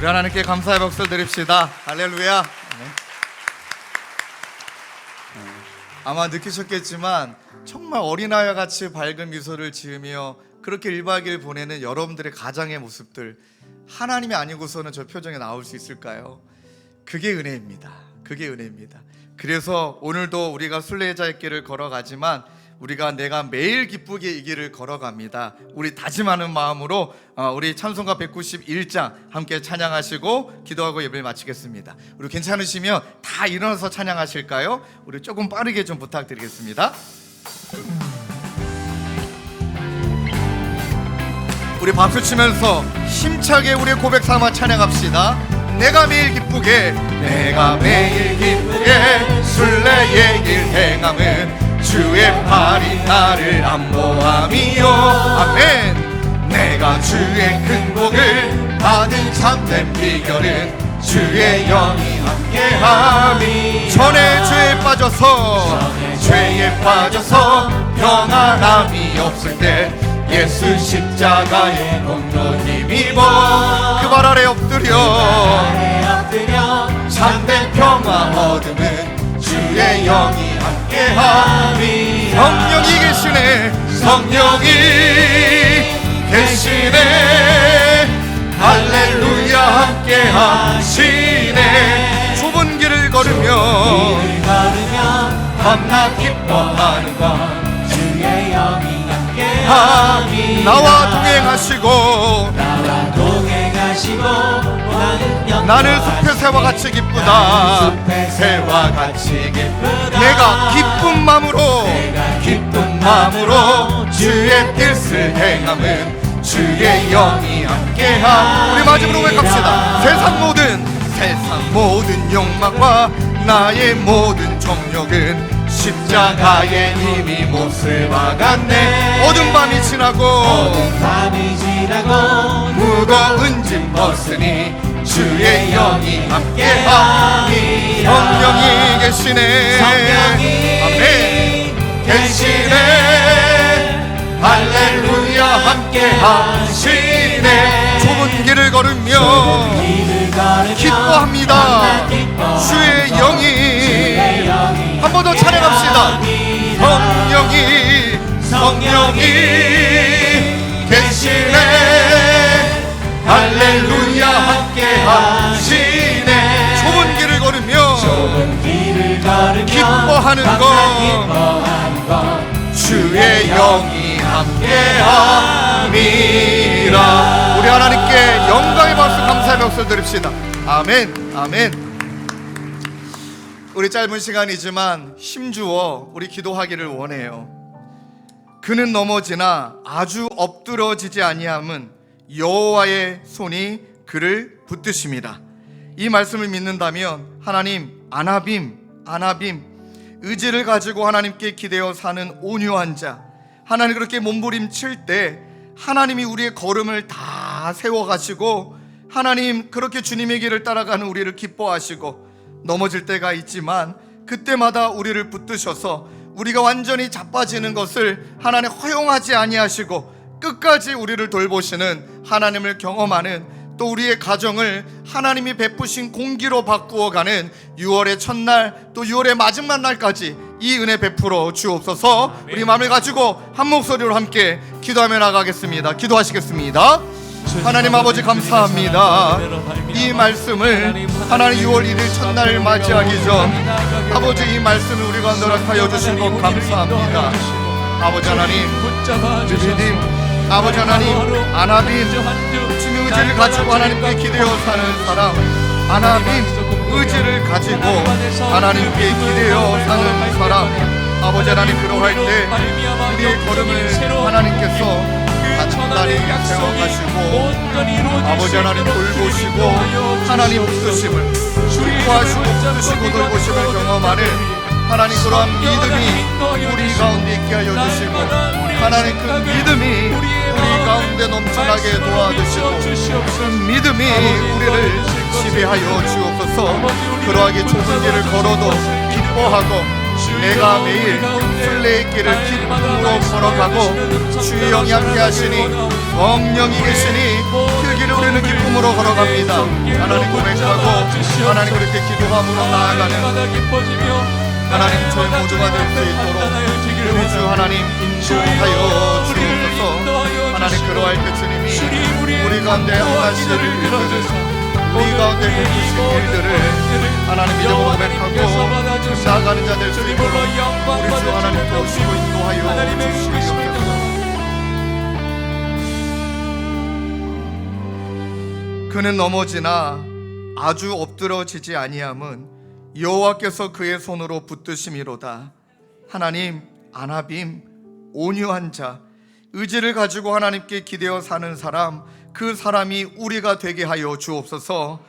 Speaker 1: 우리 하나님께 감사의 박수 드립시다. 할렐루야. 아마 느끼셨겠지만 정말 어린아이와 같이 밝은 미소를 지으며 그렇게 1박 2일 보내는 여러분들의 가장의 모습들, 하나님이 아니고서는 저 표정에 나올 수 있을까요? 그게 은혜입니다. 그게 은혜입니다. 그래서 오늘도 우리가 순례자의 길을 걸어가지만 우리가 내가 매일 기쁘게 이 길을 걸어갑니다. 우리 다짐하는 마음으로 우리 찬송가 191장 함께 찬양하시고 기도하고 예배를 마치겠습니다. 우리 괜찮으시면 다 일어나서 찬양하실까요? 우리 조금 빠르게 좀 부탁드리겠습니다. 우리 박수 치면서 힘차게 우리의 고백 삼아 찬양합시다. 내가 매일 기쁘게, 내가 매일 기쁘게 순례의 길 행함은 주의 팔이 나를 안보함이요. 아멘. 내가 주의 큰 복을 받은 참된 비결은 주의 영이 함께함이. 전에 죄에 빠져서 평안함이 없을 때 예수 십자가의 공로 힘입어 그 발 아래 엎드려 참된 평화 얻음은 주의 영이 함께함이. 성령이 계시네, 성령이 계시네, 할렐루야 함께하시네. 좁은 길을 걸으며 밤낮 기뻐하는 건 주의 영이 함께하니. 나와 동행하시고 나는 숲의 새와 같이 기쁘다. 새와 같이 기쁘다. 내가 기쁜 마음으로 주의 뜻을 행함은 주의 영이 함께함. 우리 마지막으로 고백합시다. 세상 모든 욕망과 나의 모든 정욕은 십자가에 이미 못을 박았네. 어두운 밤이 지나고 무거운 짐 벗으니 주의 영이 함께하니. 성령이 계시네, 아멘. 계시네, 할렐루야 함께하시네. 좁은 길을 걸으며 기뻐합니다. 주의 영이. 한 번 더 찬양합시다. 성령이 계시네, 할렐루야 함께하시네. 좁은 길을 걸으며 기뻐하는 것 주의 영이 함께함이라. 우리 하나님께 영광의 박수, 감사의 박수 드립시다. 아멘, 아멘. 우리 짧은 시간이지만 힘주어 우리 기도하기를 원해요. 그는 넘어지나 아주 엎드러지지 아니함은 여호와의 손이 그를 붙드심이라. 이 말씀을 믿는다면 하나님 아나빔 의지를 가지고 하나님께 기대어 사는 온유한 자, 하나님 그렇게 몸부림칠 때 하나님이 우리의 걸음을 다 세워가시고 하나님 그렇게 주님의 길을 따라가는 우리를 기뻐하시고, 넘어질 때가 있지만 그때마다 우리를 붙드셔서 우리가 완전히 자빠지는 것을 하나님 허용하지 아니하시고 끝까지 우리를 돌보시는 하나님을 경험하는, 또 우리의 가정을 하나님이 베푸신 공기로 바꾸어가는 6월의 첫날 또 6월의 마지막 날까지 이 은혜 베풀어 주옵소서. 우리 마음을 가지고 한 목소리로 함께 기도하며 나가겠습니다. 기도하시겠습니다. 하나님 아버지 감사합니다. 이 말씀을 하나님 6월 1일 첫날 맞이하기 전 아버지 이 말씀을 우리 가운데 허락하여 주신 것 감사합니다. 아버지 하나님 주님, 아버지 하나님 아나빔 주님 의지를 가지고 하나님께 기대어 사는 사람, 아나빔 의지를 가지고 하나님께 기대어 사는 사람, 아버지 하나님 그러할 때 우리의 걸음을 하나님께서 단단히 세워가시고 아버지 하나님 돌보시고 하나님 붙드심을 기뻐하시고 붙드시고 돌보심을 경험하는 하나님 그러한 믿음이 우리 가운데 있게 하여 주시고, 하나님 그 믿음이 우리 가운데 넘쳐나게 도와주시고 그 믿음이 우리를 지배하여 주옵소서. 그러하게 좁은 길을 걸어도 기뻐하고 내가 매일 순례의 길을 기쁨으로 걸어가고 주의 영이 함께 하시니 성령이 계시니 그 길을 우리는 기쁨으로 걸어갑니다. 하나님 고백하고 하나님 그렇게 기도함으로 나아가는 하나님 저희 모두가 될 수 있도록 우리 주 하나님 인도하여 주옵소서. 하나님 그러할 때 주님이 우리 가운데 하나씩 일들을 우리 가운데 베푸신 일들을 하나님 믿음으로 고백하고 나아가는 자 될 수 있도록 우리 주 하나님 도우시고 인도하여 주시옵소서. 그는 넘어지나 아주 엎드러지지 아니함은 여호와께서 그의 손으로 붙드심이로다. 하나님 안아빔 온유한 자 의지를 가지고 하나님께 기대어 사는 사람 그 사람이 우리가 되게 하여 주옵소서.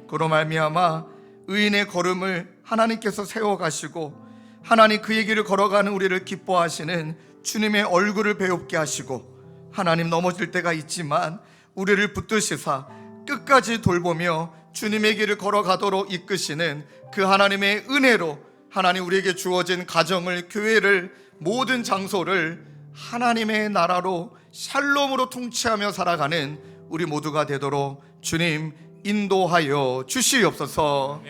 Speaker 1: 그로 말미암아 의인의 걸음을 하나님께서 세워가시고 하나님 그의 길을 걸어가는 우리를 기뻐하시는 주님의 얼굴을 배웁게 하시고 하나님 넘어질 때가 있지만 우리를 붙드시사 끝까지 돌보며 주님의 길을 걸어가도록 이끄시는 그 하나님의 은혜로 하나님 우리에게 주어진 가정을 교회를 모든 장소를 하나님의 나라로 샬롬으로 통치하며 살아가는 우리 모두가 되도록 주님 인도하여 주시옵소서.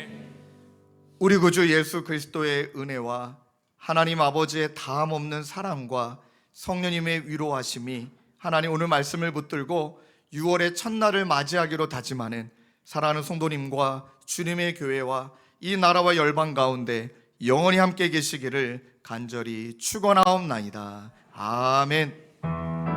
Speaker 1: 우리 구주 예수 그리스도의 은혜와 하나님 아버지의 다함없는 사랑과 성령님의 위로하심이 하나님 오늘 말씀을 붙들고 6월의 첫날을 맞이하기로 다짐하는 사랑하는 성도님과 주님의 교회와 이 나라와 열방 가운데 영원히 함께 계시기를 간절히 축원하옵나이다. 아멘.